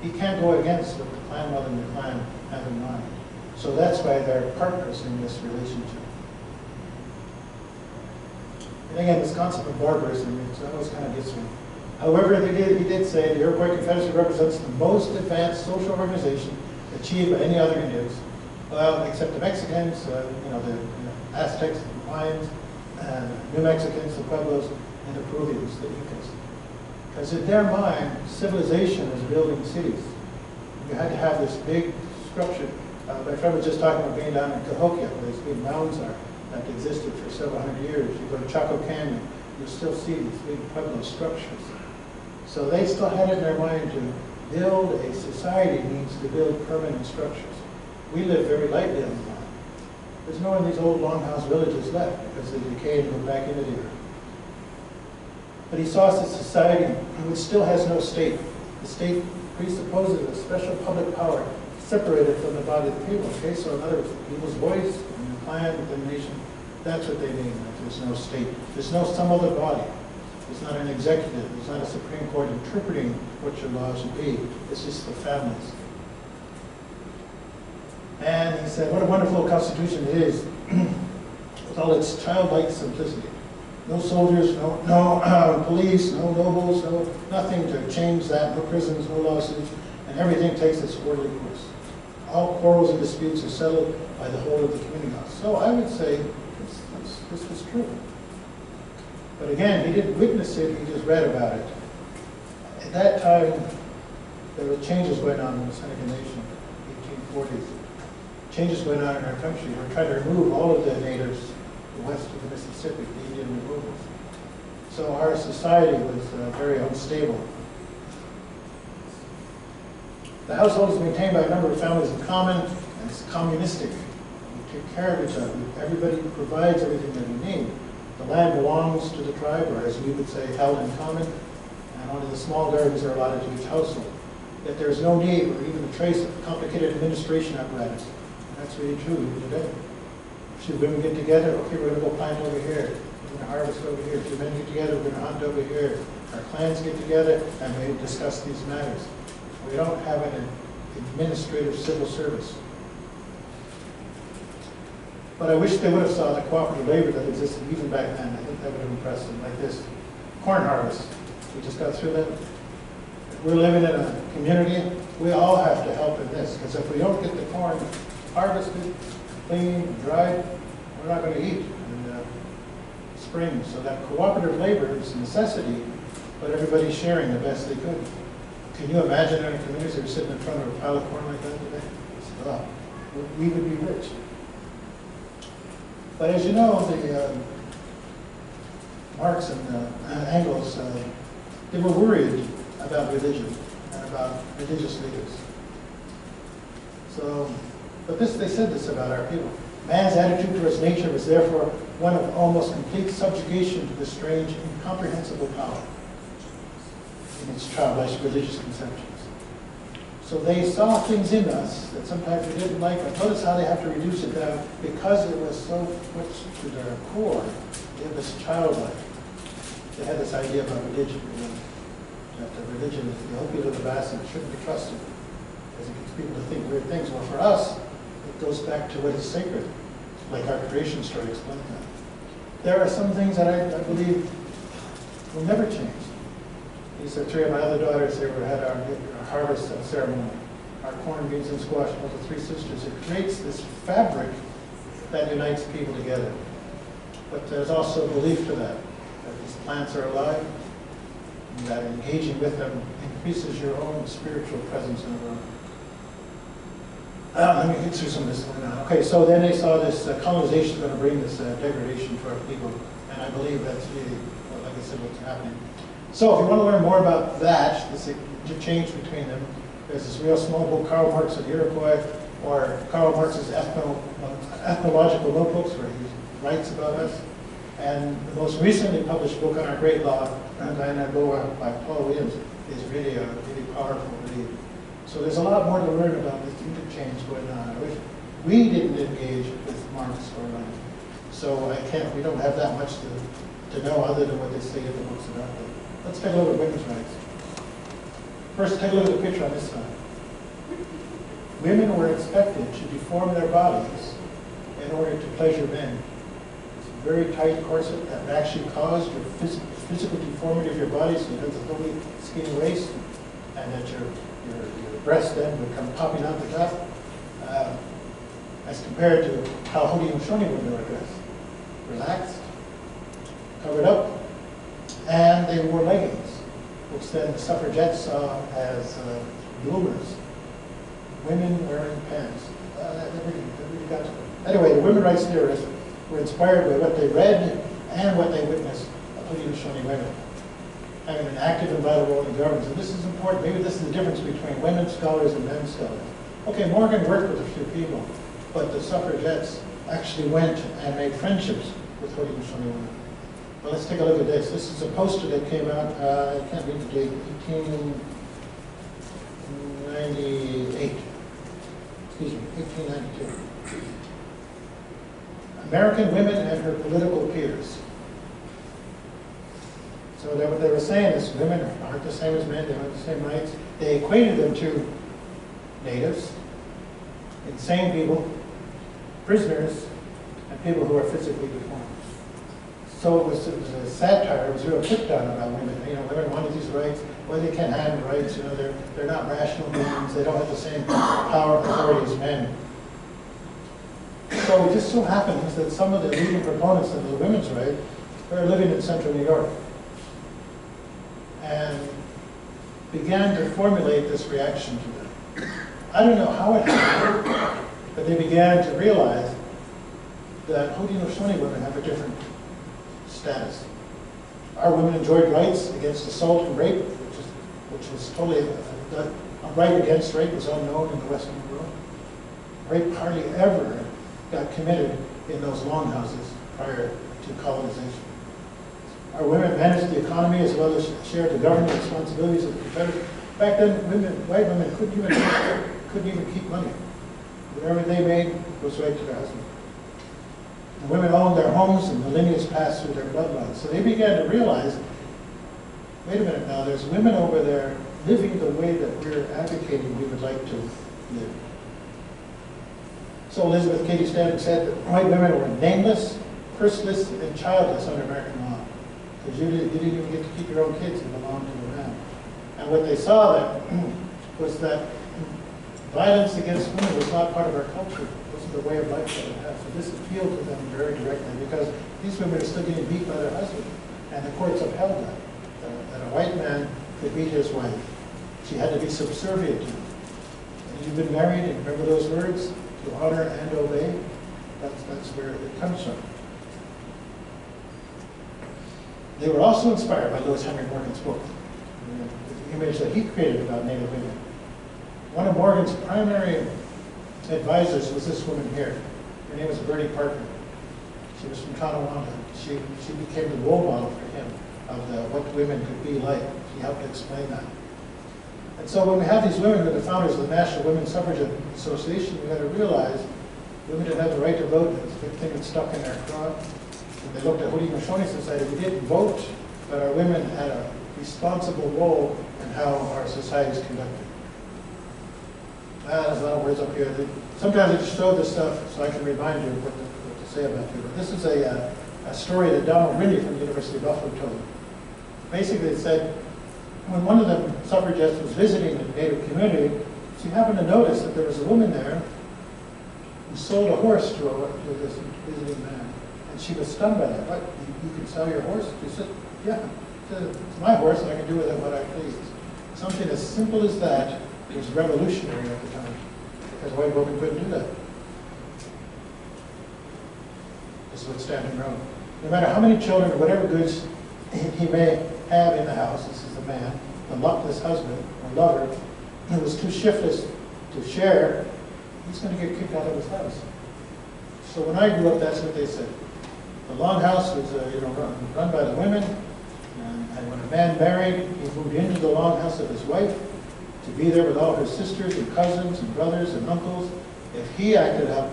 He can't go against what the clan mother and the clan have in mind. So that's why they're partners in this relationship. And again, this concept of barbarism, it always kind of gets me. However, he did say the Iroquois Confederacy represents the most advanced social organization achieved by any other Indians. Well, except the Mexicans, the Aztecs, the Mayans, and New Mexicans, the Pueblos, and the Peruvians, the Incas. Because in their mind, civilization is building cities. You had to have this big structure. My friend was just talking about being down in Cahokia, where these big mounds are that existed for several hundred years. You go to Chaco Canyon, you still see these big Pueblo structures. So they still had it in their mind to build a society means to build permanent structures. We live very lightly on the land. There's no one of these old longhouse villages left because they decayed and moved back into the earth. But he saw us as a society which still has no state. The state presupposes a special public power separated from the body of the people. Okay, so in other words, the people's voice, and the clan, the nation, that's what they mean. That there's no state. There's no some other body. There's not an executive. There's not a Supreme Court interpreting what your laws should be. It's just the families. And he said, what a wonderful constitution it is, with all its childlike simplicity. No soldiers, no police, no nobles, nothing to change that, no prisons, no lawsuits, and everything takes its orderly course. All quarrels and disputes are settled by the whole of the community. So I would say this was true. But again, he didn't witness it, he just read about it. At that time, there were changes going on in the Seneca Nation, 1840s. Changes going on in our country. We're trying to remove all of the natives west of the Mississippi, the Indian removals. So our society was very unstable. The household is maintained by a number of families in common, and it's communistic. We take care of each other. Everybody provides everything that we need. The land belongs to the tribe, or as we would say, held in common, and only the small gardens are allotted to each household. Yet there is no need or even a trace of complicated administration apparatus. And that's really true even today. Two women get together, okay, we're going to go plant over here. We're going to harvest over here. Two men get together, we're going to hunt over here. Our clans get together, and we discuss these matters. We don't have an administrative civil service. But I wish they would have saw the cooperative labor that existed even back then. I think that would have impressed them, like this. Corn harvest. We just got through that. We're living in a community. We all have to help in this, because if we don't get the corn harvested, clean, dried, we're not going to eat in the spring. So that cooperative labor is a necessity, but everybody's sharing the best they could. Can you imagine in a community that are sitting in front of a pile of corn like that today? Oh, we would be rich. But as you know, the Marx and Engels, they were worried about religion and about religious leaders. So, but they said this about our people. Man's attitude towards nature was therefore one of almost complete subjugation to the strange, incomprehensible power in its childish religious conceptions. So they saw things in us that sometimes we didn't like, but notice how they have to reduce it down because it was so much to their core. It was childlike. They had this idea about religion, that the religion is the opiate of the mass and it shouldn't be trusted because it gets people to think weird things. Well, for us, it goes back to what is sacred, like our creation story explained that. There are some things that I believe will never change. These are three of my other daughters. They had our harvest ceremony, our corn, beans, and squash, with the three sisters. It creates this fabric that unites people together. But there's also belief to that these plants are alive, and that engaging with them increases your own spiritual presence in the room. Let me get through some of this going on. Okay, so then they saw this colonization is going to bring this degradation to our people, and I believe that's really, like I said, what's happening. So if you want to learn more about that, this change between them, there's this real small book, Karl Marx of the Iroquois, or Karl Marx's ethnological notebooks where he writes about us, and the most recently published book on our great law, by Paul Williams, is really powerful read. So there's a lot more to learn about this interchange going on. I wish we didn't engage with Marx or Lenin, so we don't have that much to know other than what they say in the books about them. Let's take a look at women's rights. First, take a look at the picture on this side. Women were expected to deform their bodies in order to pleasure men. It's a very tight corset that would actually cause your physical deformity of your body, so you have a totally skinny waist, and that your breast then would come popping out the top, as compared to how Haudenosaunee women were dressed. Relaxed, covered up, and they wore leggings, which then the suffragettes saw as bloomers. Women wearing pants. That really got to them. Anyway, the women's rights theorists were inspired by what they read and what they witnessed of Haudenosaunee women having an active and vital role in governance. And this is important. Maybe this is the difference between women's scholars and men's scholars. Okay, Morgan worked with a few people, but the suffragettes actually went and made friendships with Haudenosaunee women. Well, let's take a look at this. This is a poster that came out, I can't read the date, 1898. Excuse me, 1892. American women and her political peers. So what they were saying is women aren't the same as men, they don't have the same rights. They equated them to natives, insane people, prisoners, and people who are physically deformed. So it was a satire, it was a real put down about women. You know, women wanted these rights, well, they can't have the rights, you know, they're not rational beings, they don't have the same power and authority as men. So it just so happens that some of the leading proponents of the women's right were living in central New York and began to formulate this reaction to them. I don't know how it happened, but they began to realize that Haudenosaunee women have a different status. Our women enjoyed rights against assault and rape, which was totally, a right against rape was unknown in the Western world. Rape hardly ever got committed in those longhouses prior to colonization. Our women managed the economy as well as shared the government responsibilities of the Confederates. Back then, white women couldn't even keep money. Whatever they made was right to their husband. The women owned their homes and the lineage passed through their bloodlines. So they began to realize, wait a minute now, there's women over there living the way that we're advocating we would like to live. So Elizabeth Cady Stanton said that white women were nameless, purseless, and childless under American law. Because you didn't even get to keep your own kids, you belonged to the man. And what they saw then was that violence against women was not part of our culture. It wasn't the way of life that we had. So this appealed to them very directly because these women are still getting beat by their husband. And the courts upheld that. That a white man could beat his wife. She had to be subservient to him. And you've been married, and remember those words? To honor and obey. That's where it comes from. They were also inspired by Lewis Henry Morgan's book, the image that he created about Native women. One of Morgan's primary advisors was this woman here. Her name was Bertie Parker. She was from Tonawanda. She became the role model for him of what women could be like. She helped to explain that. And so when we have these women who are the founders of the National Women's Suffrage Association, we've got to realize women didn't have the right to vote. It's a big thing that stuck in their craw. When they looked at Haudenosaunee Society, we didn't vote, but our women had a responsible role in how our society is conducted. There's a lot of words up here. Sometimes I just show this stuff so I can remind you what to say about you. But this is a story that Donald Rindy from the University of Buffalo told. Basically, it said, when one of the suffragettes was visiting a Native community, she happened to notice that there was a woman there who sold a horse to this visiting man. And she was stunned by that. What, you can sell your horse? She said, yeah, it's my horse and I can do with it what I please. Something as simple as that was revolutionary at the time, because white women couldn't do that. This is what Stanton wrote. No matter how many children or whatever goods he may have in the house, this is the man, the luckless husband or lover, who was too shiftless to share he's going to get kicked out of his house. So when I grew up, that's what they said. The longhouse was run by the women, and when a man married, he moved into the longhouse of his wife to be there with all her sisters and cousins and brothers and uncles. If he acted up,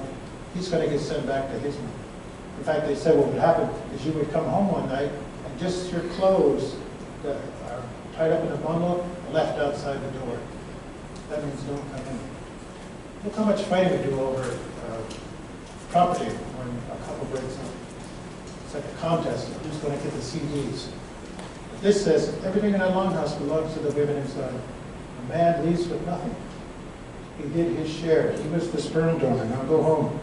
he's going to get sent back to his mom. In fact, they said what would happen is you would come home one night and just your clothes that are tied up in a bundle are left outside the door. That means don't come in. Look how much fighting we do over property when a couple breaks up. It's like a contest of who's going to get the CDs. This says everything in that longhouse belongs to the women inside. A man leaves with nothing. He did his share. He was the sperm donor. Now go home.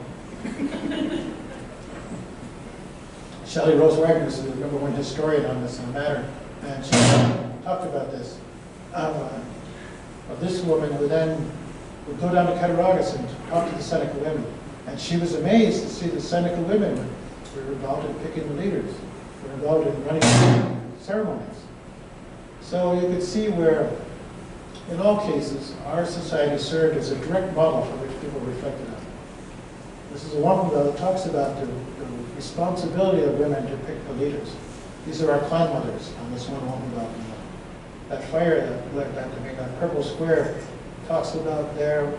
Shelley Rose Wagner is the number one historian on this matter, and she talked about this. Of this woman who then would go down to Cattaraugus and talk to the Seneca women. And she was amazed to see the Seneca women were involved in picking the leaders, were involved in running ceremonies. So you could see where, in all cases, our society served as a direct model for which people reflected on. This is a woman that talks about the responsibility of women to pick the leaders. These are our clan mothers on this one woman about that fire that purple square talks about their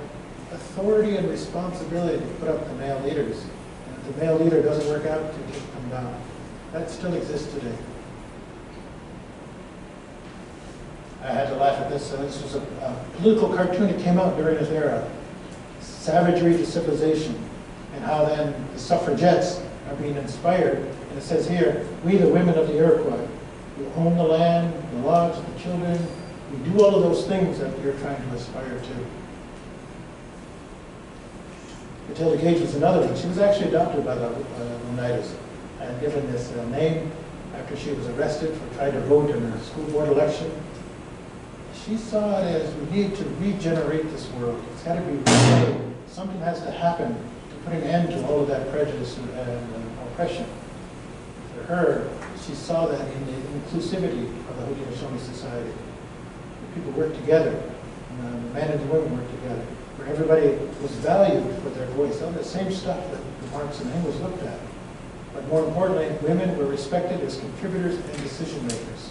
authority and responsibility to put up the male leaders. And if the male leader doesn't work out, to take them down. That still exists today. I had to laugh at this. This was a political cartoon that came out during this era. Savagery to civilization. And how then the suffragettes are being inspired. And it says here, we the women of the Iroquois, we own the land, the logs, the children. We do all of those things that you're trying to aspire to. Matilda Gage was another one. She was actually adopted by the Oneidas and given this name after she was arrested for trying to vote in a school board election. She saw it as we need to regenerate this world. It's got to be remade. Something has to happen to put an end to all of that prejudice and oppression. For her, she saw that in the inclusivity of the Haudenosaunee society. People work together, the men and the women work together, where everybody was valued for their voice. All the same stuff that Marx and Inglis looked at. But more importantly, women were respected as contributors and decision makers.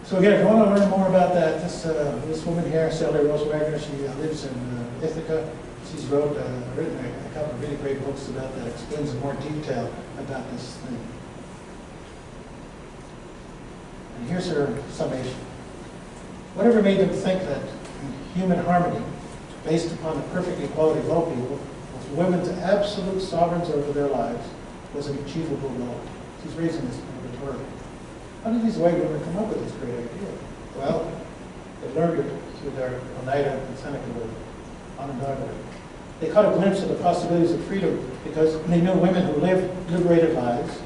So again, if you want to learn more about that, this woman here, Shelley Rose Wagner, she lives in Ithaca. She's written a couple of really great books about that, explains in more detail about this thing. And here's her summation. Whatever made them think that human harmony, based upon the perfect equality of all people, with women's absolute sovereigns over their lives, was an achievable goal. She's raising this rhetorically. How did these white women come up with this great idea? Well, they learned it through their Oneida and Seneca Onondaga. They caught a glimpse of the possibilities of freedom because they knew women who lived liberated lives,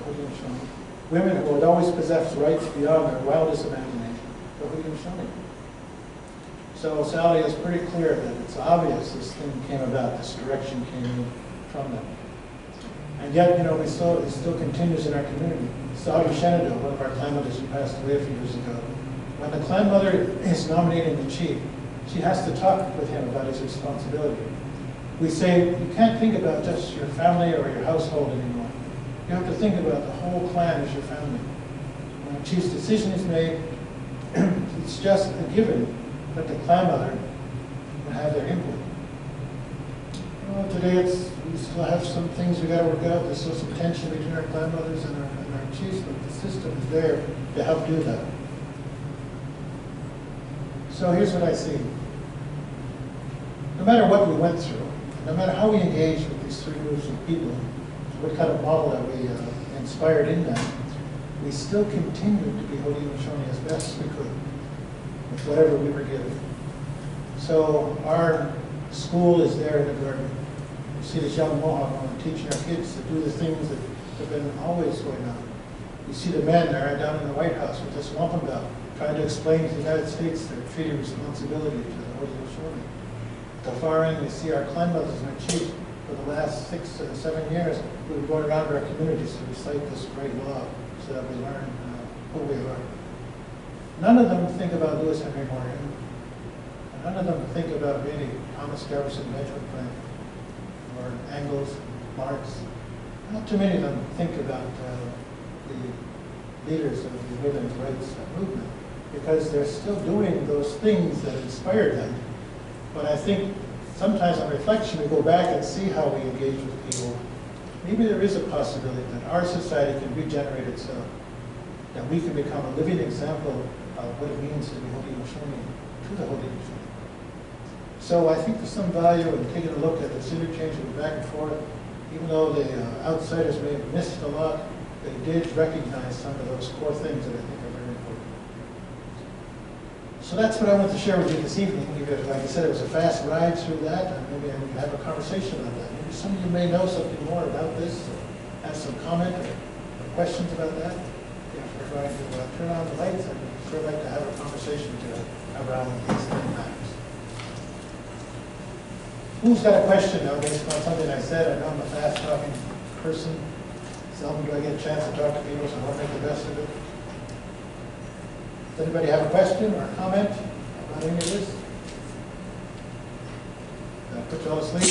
women who had always possessed rights beyond their wildest imagination, the Haudenosaunee. So Sally is pretty clear that it's obvious this thing came about, this direction came from them. And yet, it still continues in our community. Sally Shenandoah, one of our clan mothers who passed away a few years ago, when the clan mother is nominating the chief, she has to talk with him about his responsibility. We say, you can't think about just your family or your household anymore. You have to think about the whole clan as your family. When the chief's decision is made, it's just a given that the clan mother will have their input. Today we still have some things we got to work out. There's still some tension between our clan mothers and our chiefs, but the system is there to help do that. So here's what I see. No matter what we went through, no matter how we engaged with these three groups of people, what kind of model that we inspired in them, we still continued to be Haudenosaunee as best we could with whatever we were given. So our school is there in the garden. You see this young Mohawk woman teaching our kids to do the things that have been always going on. You see the men there down in the White House with this wampum belt trying to explain to the United States their treaty responsibility to the Haudenosaunee. At the far end, we see our clan mothers and our chiefs for the last 6 or 7 years who have gone around our communities to recite this great law so that we learn who we are. None of them think about Lewis Henry Morton. none of them think about really Thomas Jefferson, Benjamin Franklin, or Inglis, Marx. Not too many of them think about the leaders of the women's rights movement, because they're still doing those things that inspired them. But I think sometimes on reflection, we go back and see how we engage with people. Maybe there is a possibility that our society can regenerate itself, that we can become a living example of what it means to be Haudenosaunee, to the Haudenosaunee. So I think there's some value in taking a look at this interchange of back and forth. Even though the outsiders may have missed a lot, they did recognize some of those core things that I think are very important. So that's what I wanted to share with you this evening. Like I said, it was a fast ride through that, and maybe we can have a conversation on that. Maybe some of you may know something more about this, or have some comment or questions about that. If we're going to turn on the lights, I'd sure like to have a conversation around these matters. Who's got a question now based on something I said? I know I'm a fast-talking person. Seldom do I get a chance to talk to people, so I want to make the best of it. Does anybody have a question or a comment about any of this? Did I put you all to sleep?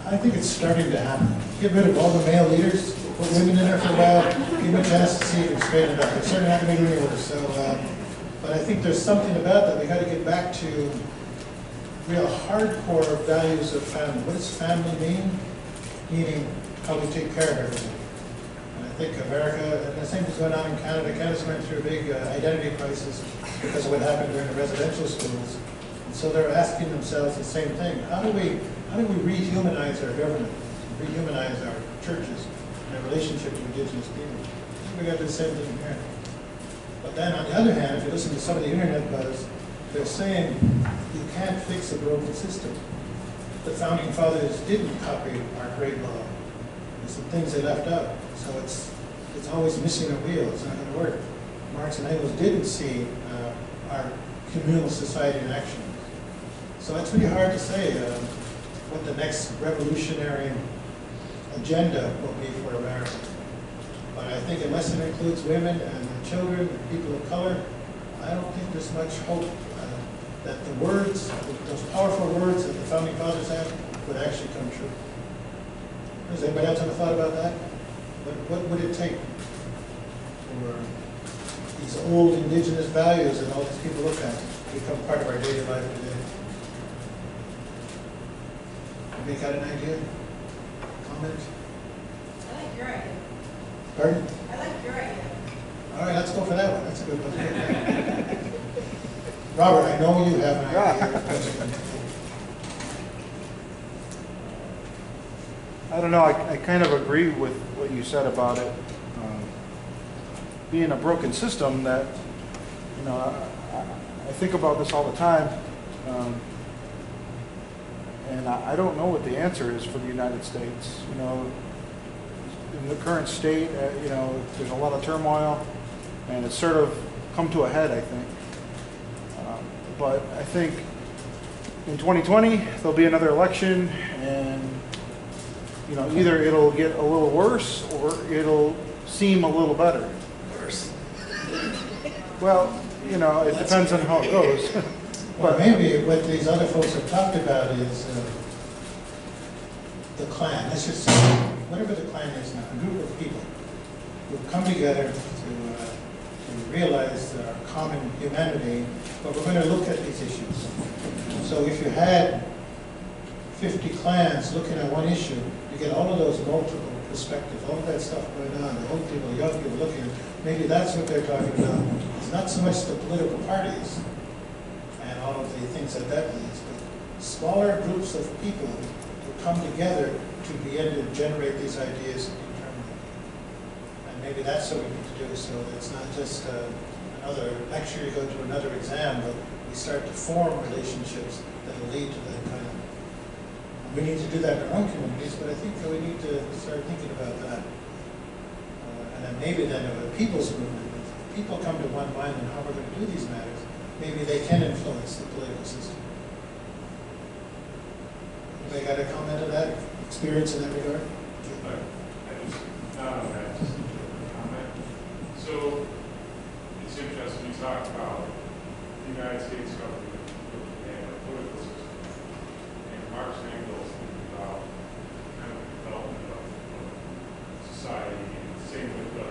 I think it's starting to happen. Get rid of all the male leaders, put women in there for a while, give them a chance to see if it's straightened up. They're certainly not going to do any worse. So, but I think there's something about that. We got to get back to real hardcore values of family. What does family mean? Meaning how we take care of everything. And I think America, and the same is going on in Canada. Canada's going through a big identity crisis because of what happened during the residential schools. And so they're asking themselves the same thing. How do we rehumanize our government, rehumanize our churches, and our relationship to Indigenous people? I think we got to do the same thing here. But then on the other hand, if you listen to some of the internet buzz, they're saying you can't fix a broken system. The founding fathers didn't copy our grade law. There's some things they left out. So it's always missing a wheel. It's not going to work. Marx and Inglis didn't see our communal society in action. So it's really hard to say what the next revolutionary agenda will be for America. But I think unless it includes women and children and people of color, I don't think there's much hope that the words, those powerful words that the founding fathers had, would actually come true. Does anybody else have a thought about that? What would it take for these old indigenous values that all these people look at to become part of our daily life today? Anybody got an idea? Comment? I like your idea. Pardon? I like your idea. All right, let's go for that one. That's a good one. Robert, I know you have an idea. I don't know, I kind of agree with what you said about it being a broken system. That, you know, I think about this all the time, and I don't know what the answer is for the United States. You know, in the current state, you know, there's a lot of turmoil, and it's sort of come to a head, I think. But I think in 2020, there'll be another election, and you know, either it'll get a little worse or it'll seem a little better. Worse. Well, you know, it depends on how it goes. Well, maybe what these other folks have talked about is the Klan. Let's just say, whatever the Klan is now, a group of people who have come together to realize our common humanity, but we're going to look at these issues. So if you had 50 clans looking at one issue, you get all of those multiple perspectives, all of that stuff going on, the old people, the young people looking, maybe that's what they're talking about. It's not so much the political parties and all of the things that leads, but smaller groups of people come together to begin to generate these ideas internally. And maybe that's what we need to do, so it's not just another lecture, you go to another exam, but we start to form relationships that will lead to that kind of. We need to do that in our own communities, but I think that we need to start thinking about that. And then maybe then of a people's movement, if people come to one mind on how we're going to do these matters, maybe they can influence the political system. Anybody got a comment on that? Experience in that regard? Not on that, just a comment. So it's interesting you talk about the United States government and the political system. And Marx and Inglis think about kind of the development of society, and the same with the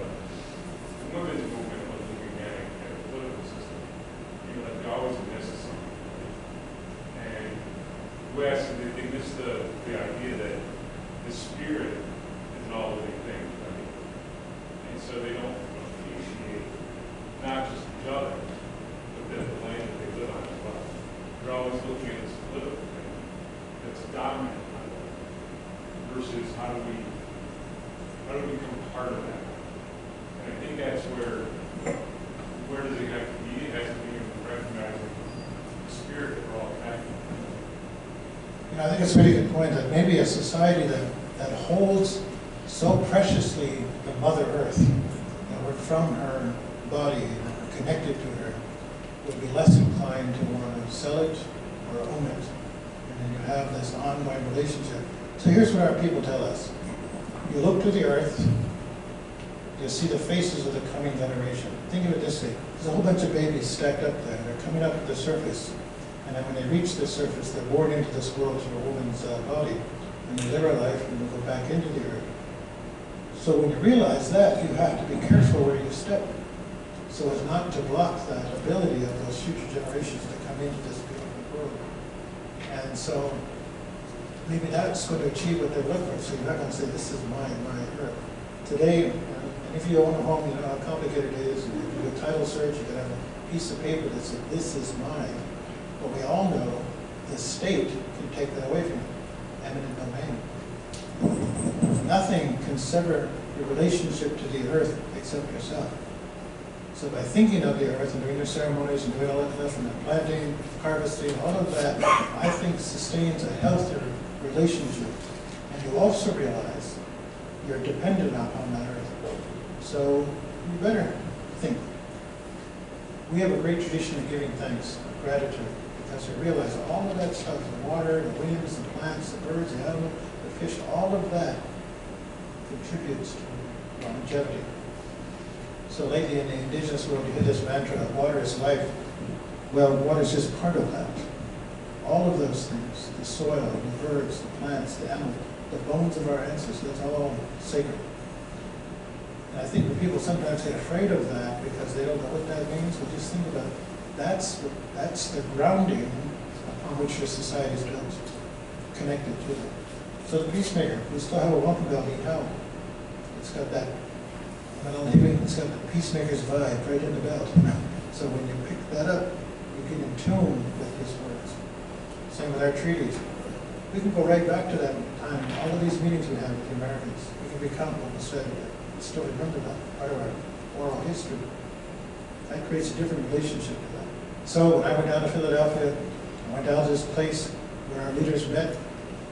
women's movement was looking at it and the political system. You know, like we always miss something. And West, they miss the idea that the spirit is an all-living thing, right? And so they don't appreciate not just each other, but then the land that they live on as well. They're always looking at this political thing that's dominant on them versus how do we become part of that? And I think that's where does it have to be? It has to be in recognizing the spirit that we're all connected. I think it's a really good point that maybe a society that holds so preciously the Mother Earth, that we're from her body, we're connected to her, would be less inclined to want to sell it or own it. And then you have this ongoing relationship. So here's what our people tell us. You look to the earth, you see the faces of the coming generation. Think of it this way. There's a whole bunch of babies stacked up there. They're coming up to the surface. And then when they reach the surface, they're born into this world through a woman's body. And they live our life and they go back into the earth. So when you realize that, you have to be careful where you step, so as not to block that ability of those future generations to come into this beautiful world. And so maybe that's going to achieve what they're looking for. So you're not going to say, this is my earth. Today, and if you own a home, you know how complicated it is. You do a title search, you can have a piece of paper that says, this is mine. But we all know the state can take that away from you. Eminent domain. Nothing can sever your relationship to the earth except yourself. So by thinking of the earth and doing your ceremonies and doing all that stuff and then planting, harvesting, all of that, I think sustains a healthier relationship. And you also realize you're dependent upon that earth. So you better think. We have a great tradition of giving thanks, of gratitude, because we realize all of that stuff, the water, the winds, the plants, the birds, the animals, the fish, all of that contributes to longevity. So lately in the indigenous world, you hear this mantra, water is life. Well, water is just part of that. All of those things, the soil, the birds, the plants, the animals, the bones of our ancestors, that's all sacred. And I think when people sometimes get afraid of that because they don't know what that means, well, just think about it. That's the grounding upon which your society is built, connected to it. So the peacemaker, we still have a wampum bell in town. It's got that, it's got the peacemaker's vibe right in the belt. So when you pick that up, you get in tune with his words. Same with our treaties. We can go right back to that time. All of these meetings we had with the Americans, we can recount what was said. Still remember that, part of our oral history. That creates a different relationship to that. So when I went down to Philadelphia, I went down to this place where our leaders met.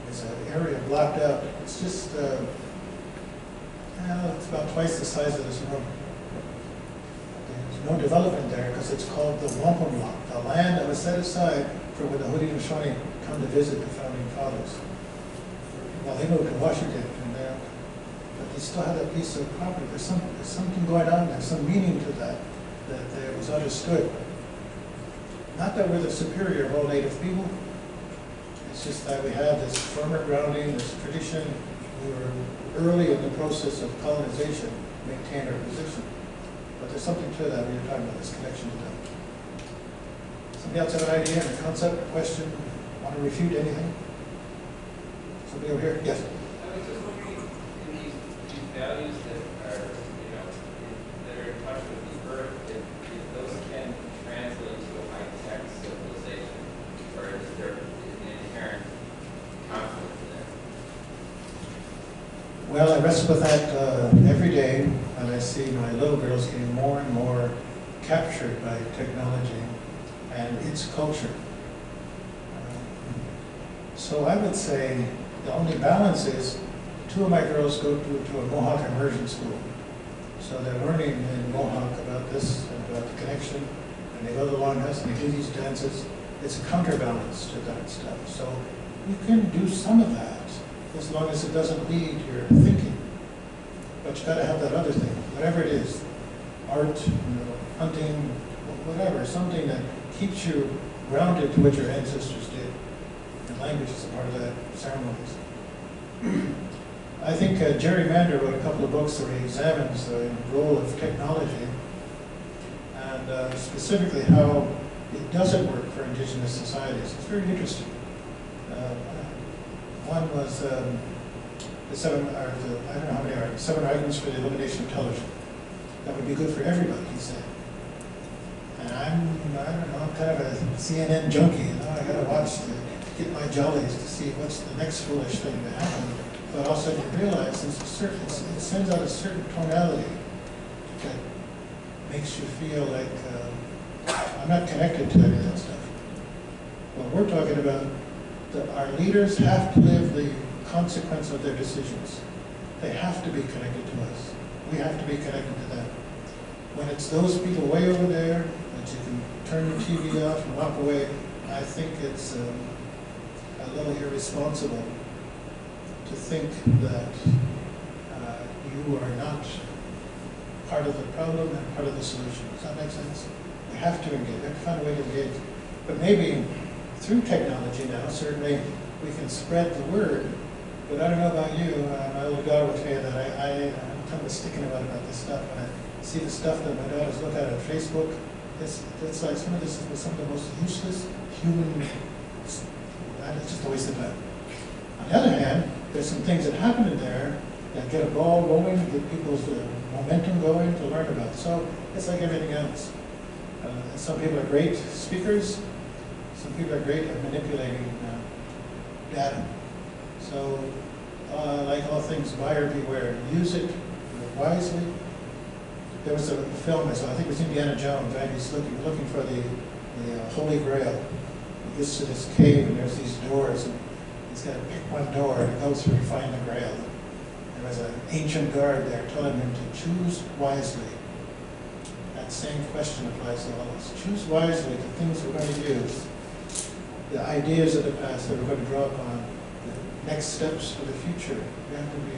It's an area blocked out. It's just, it's about twice the size of this room. There's no development there because it's called the wampum lot, the land that was set aside for when the Haudenosaunee come to visit the founding fathers. Well, they moved to Washington from there. But they still had a piece of property. There's something going on there, some meaning to that it was understood. Not that we're the superior of all native people. It's just that we have this firmer grounding, this tradition. We were early in the process of colonization, maintain our position. But there's something to that when you're talking about this connection to them. Somebody else have an idea, a concept, a question? Want to refute anything? Somebody over here? Yes. I was just wondering, in these values that are, that are in touch with the earth, if those can translate to a high-tech civilization, or is there an inherent conflict there? Well, I wrestle with that every day, and I see my little girls getting more and more captured by technology and its culture. So I would say the only balance is 2 of my girls go to a Mohawk immersion school. So they're learning in Mohawk about this and about the connection, and they go to the Longhouse and they do these dances. It's a counterbalance to that stuff. So you can do some of that as long as it doesn't lead your thinking. But you got to have that other thing, whatever it is, art, hunting, whatever, something that keeps you grounded to what your ancestors did. And language is a part of that, ceremonies. I think Jerry Mander wrote a couple of books where he examines the role of technology and specifically how it doesn't work for indigenous societies. It's very interesting. One was I don't know how many are, 7 arguments for the elimination of television. That would be good for everybody, he said. And I don't know, I'm kind of a CNN junkie, I gotta watch to get my jollies to see what's the next foolish thing to happen. But also you realize it sends out a certain tonality that makes you feel like I'm not connected to any of that stuff. What we're talking about, our leaders have to live the consequence of their decisions. They have to be connected to us. We have to be connected to them. When it's those people way over there that you can turn the TV off and walk away, I think it's a little irresponsible to think that you are not part of the problem and part of the solution. Does that make sense? We have to engage. We have to find a way to engage. But maybe through technology now, certainly we can spread the word. But I don't know about you. My little daughter will tell you that I'm kind of sticking about this stuff. When I see the stuff that my daughters look at on Facebook, it's like some of this is some of the most useless human. It's just a waste of time. On the other hand, there's some things that happen in there that get a ball rolling, get people's momentum going to learn about. So it's like everything else. Some people are great speakers. Some people are great at manipulating data. So, like all things, buyer beware. Use it wisely. There was a film I saw, I think it was Indiana Jones, right? He's looking for the Holy Grail. He gets to this cave and there's these doors, and he's got to pick one door to go through and find the Grail. There was an ancient guard there telling him to choose wisely. That same question applies to all of us. Choose wisely the things we're going to use, the ideas of the past that we're going to draw upon, the next steps for the future. We have to be.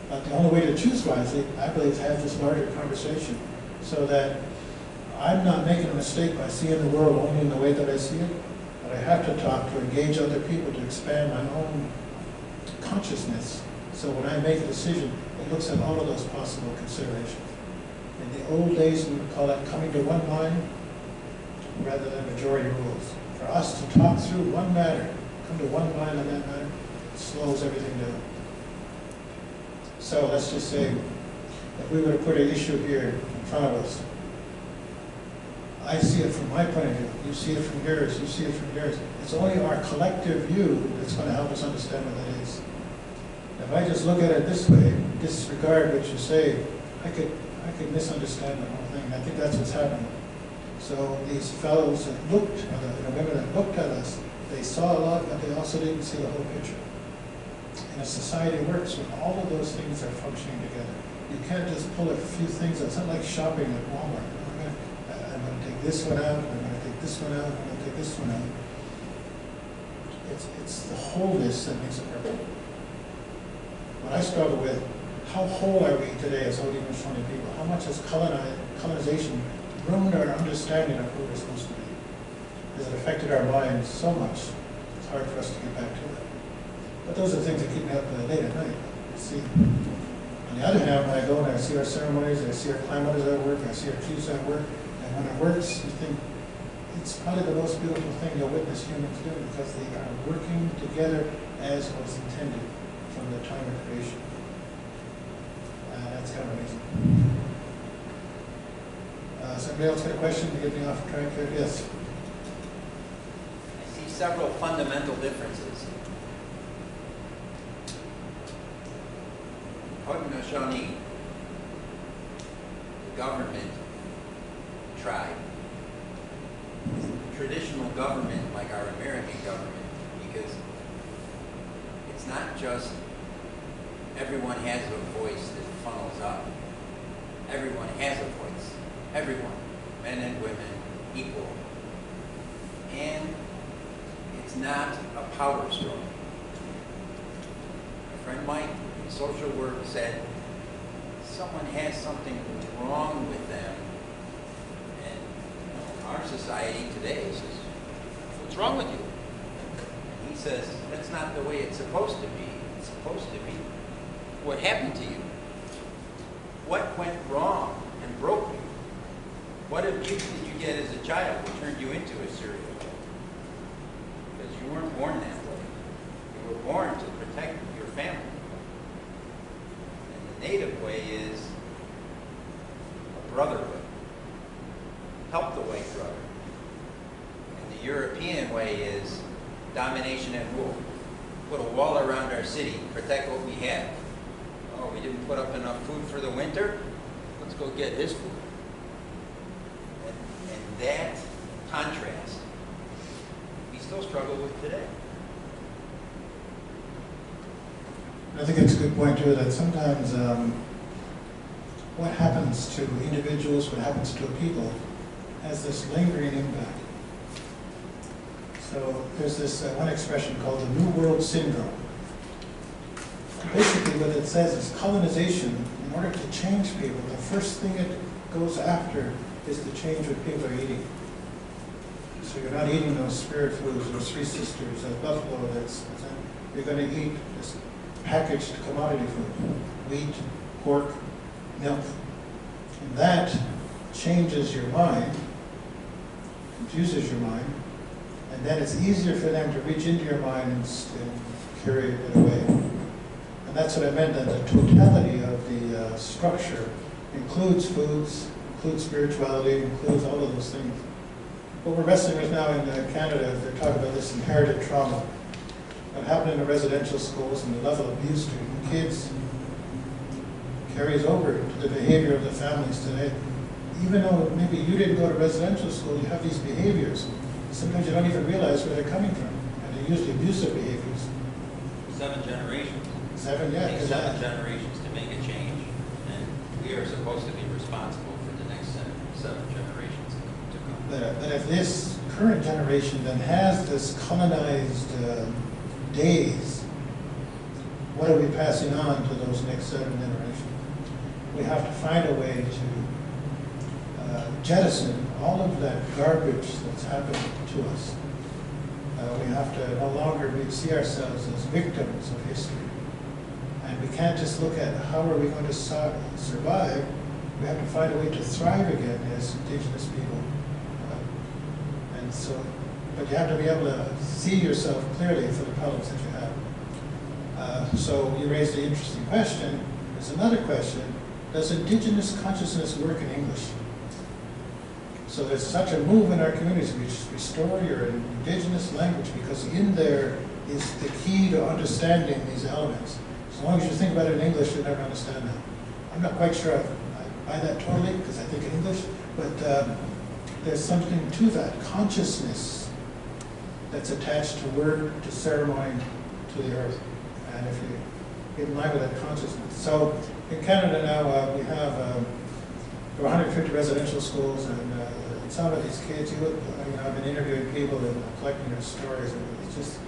But the only way to choose wisely, I believe, is to have this larger conversation so that I'm not making a mistake by seeing the world only in the way that I see it, but I have to talk to engage other people to expand my own consciousness. So when I make a decision, it looks at all of those possible considerations. In the old days, we would call that coming to one mind rather than majority rules. For us to talk through one matter, come to one mind on that matter, slows everything down. So let's just say, if we were to put an issue here in front of us, I see it from my point of view, you see it from yours, you see it from yours. It's only our collective view that's going to help us understand what that is. If I just look at it this way, disregard what you say, I could misunderstand the whole thing. I think that's what's happening. So these fellows that looked, the women that looked at us, they saw a lot, but they also didn't see the whole picture. And a society works when all of those things are functioning together. You can't just pull a few things. It's not like shopping at Walmart. I'm going to take this one out, I'm going to take this one out, I'm going to take this one out. It's the wholeness that makes it perfect. What I struggle with, how whole are we today as Haudenosaunee people? How much has colonization ruined our understanding of who we're supposed to be? Has it affected our minds so much, it's hard for us to get back to it. But those are the things that keep me up late at night. See, on the other hand, when I go and I see our ceremonies, I see our climates at work, I see our trees at work, and when it works, you think it's probably the most beautiful thing you'll witness humans do because they are working together as was intended from the time of creation. That's kind of amazing. Somebody else got a question to get me off track here? Yes. I see several fundamental differences. Haudenosaunee, the government tribe, is traditional government like our American government, because it's not just everyone has a voice that funnels up. Everyone has a voice. Everyone, men and women, equal. And it's not a power struggle. My friend Mike in social work said, someone has something wrong with them. And you know, our society today says, what's wrong with you? And he says, that's not the way it's supposed to be. It's supposed to be, what happened to you? What went wrong and broke you? What abuse did you get as a child that turned you into a serial killer? Because you weren't born that way. You were born to protect your family. And the native way is a brotherhood. Help the white brother. And the European way is domination and rule. Put a wall around our city, protect what we have. Oh, we didn't put up enough food for the winter? Let's go get his food. And that contrast, we still struggle with today. I think it's a good point too, that sometimes what happens to individuals, what happens to a people, has this lingering impact. So there's this one expression called the New World Syndrome. Basically what it says is colonization, in order to change people, the first thing it goes after is to change what people are eating. So you're not eating those spirit foods, those Three Sisters, that buffalo, you're going to eat this packaged commodity food, wheat, pork, milk. And that changes your mind, confuses your mind, and then it's easier for them to reach into your mind and carry it away. And that's what I meant, that the totality of the structure includes foods, includes spirituality, includes all of those things. What we're wrestling with now in Canada, they're talking about this inherited trauma. What happened in the residential schools and the level of abuse to kids carries over to the behavior of the families today. Even though maybe you didn't go to residential school, you have these behaviors. Sometimes you don't even realize where they're coming from. And they're usually abusive behaviors. 7 generations. Seven, yeah. It takes 7 generations to make a change, and we are supposed to be responsible for the next 7 generations to come. But if this current generation then has this colonized days, what are we passing on to those next 7 generations? We have to find a way to jettison all of that garbage that's happened to us. We have to no longer see ourselves as victims of history. And we can't just look at how are we going to survive. We have to find a way to thrive again as Indigenous people. And so, but you have to be able to see yourself clearly for the problems that you have. So you raised the interesting question. There's another question. Does Indigenous consciousness work in English? So there's such a move in our communities. We just restore your Indigenous language, because in there is the key to understanding these elements. As long as you think about it in English, you'll never understand that. I'm not quite sure I buy that totally, because I think in English, but there's something to that consciousness that's attached to word, to ceremony, to the earth. And if you get in line with that consciousness. So in Canada now, we have there are 150 residential schools, and some of these kids, I've been interviewing people and collecting their stories, and it's just,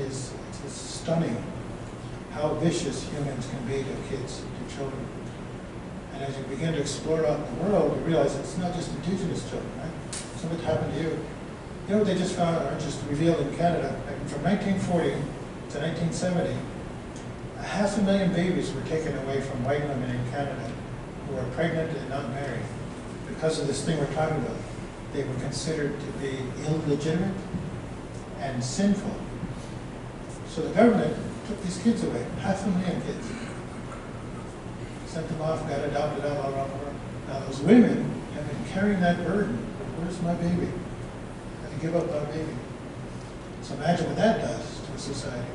it's stunning how vicious humans can be to kids, to children. And as you begin to explore out in the world, you realize it's not just Indigenous children, right? Something happened to you. You know what they just found, or just revealed in Canada, from 1940 to 1970, 500,000 babies were taken away from white women in Canada who were pregnant and not married because of this thing we're talking about. They were considered to be illegitimate and sinful. So the government took these kids away, 500,000 kids. Sent them off, got adopted out all around the world. Now those women have been carrying that burden. Where's my baby? I had to give up my baby. So imagine what that does to a society.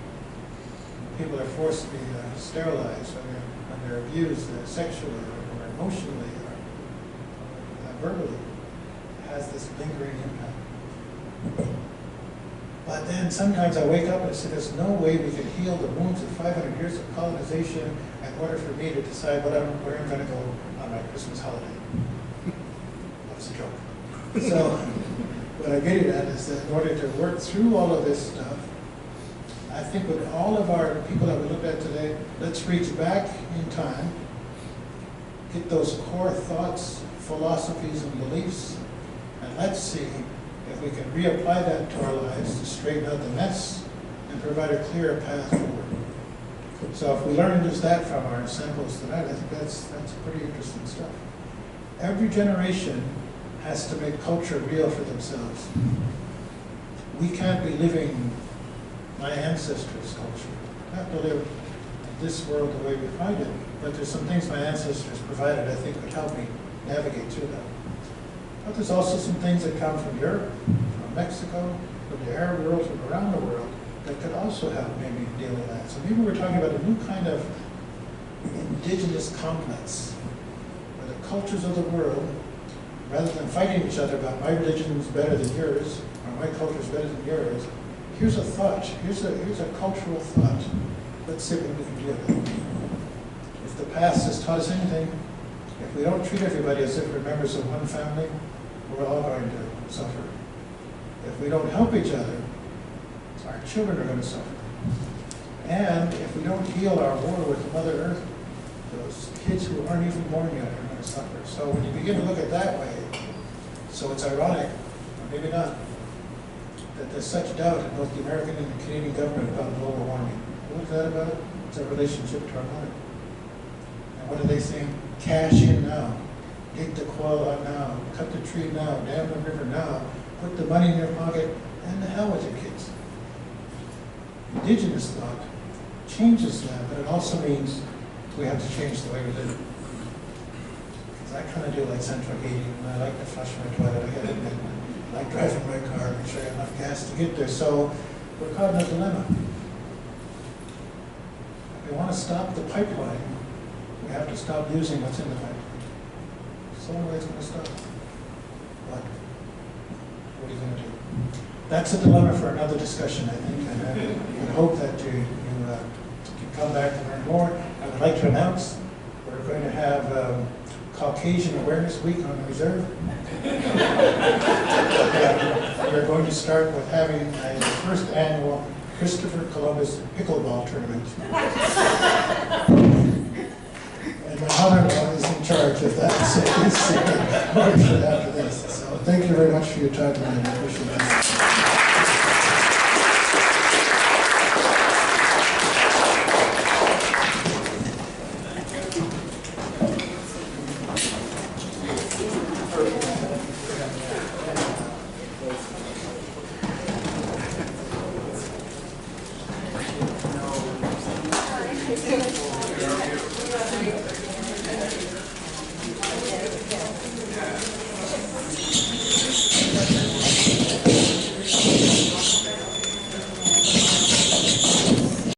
People are forced to be sterilized when when they're abused sexually or emotionally or verbally, has this lingering impact. But then sometimes I wake up and say, there's no way we can heal the wounds of 500 years of colonization in order for me to decide where I'm going to go on my Christmas holiday. That was a joke. So what I'm getting at is that in order to work through all of this stuff, I think with all of our people that we looked at today, let's reach back in time, get those core thoughts, philosophies, and beliefs, and let's see if we can reapply that to our lives to straighten out the mess and provide a clearer path forward. So if we learn just that from our samples tonight, I think that's pretty interesting stuff. Every generation has to make culture real for themselves. We can't be living my ancestors' culture. I have to live this world the way we find it, but there's some things my ancestors provided I think would help me navigate through that. But there's also some things that come from Europe, from Mexico, from the Arab world, from around the world, that could also help maybe deal with that. So maybe we're talking about a new kind of indigenous complex, where the cultures of the world, rather than fighting each other about my religion is better than yours, or my culture is better than yours, here's a thought, here's a cultural thought. Let's see what we can do with it. If the past has taught us anything, if we don't treat everybody as if we're members of one family, we're all going to suffer. If we don't help each other, our children are going to suffer. And if we don't heal our war with Mother Earth, those kids who aren't even born yet are going to suffer. So when you begin to look at it that way, so it's ironic, or maybe not, that there's such doubt in both the American and the Canadian government about global warming. What's that about? It's our relationship to our mother. And what are they saying? Cash in now. Dig the coal out now. Cut the tree now. Dam the river now. Put the money in your pocket, and the hell with your kids. Indigenous thought changes that, but it also means we have to change the way we live. Because I kind of do like central heating, and I like to flush my toilet. I got to admit, I like driving my car, make sure I have enough gas to get there. So we're caught in a dilemma. If we want to stop the pipeline, we have to stop using what's in the pipeline. So one way it's going to stop. What are you going to do? That's a dilemma for another discussion, I think, and I would hope that you can come back and learn more. I would like to announce we're going to have Caucasian Awareness Week on the reserve. We're going to start with having a first annual Christopher Columbus pickleball tournament. And my mother-in-law is in charge of that, so we'll see after this. So thank you very much for your time tonight. I appreciate it.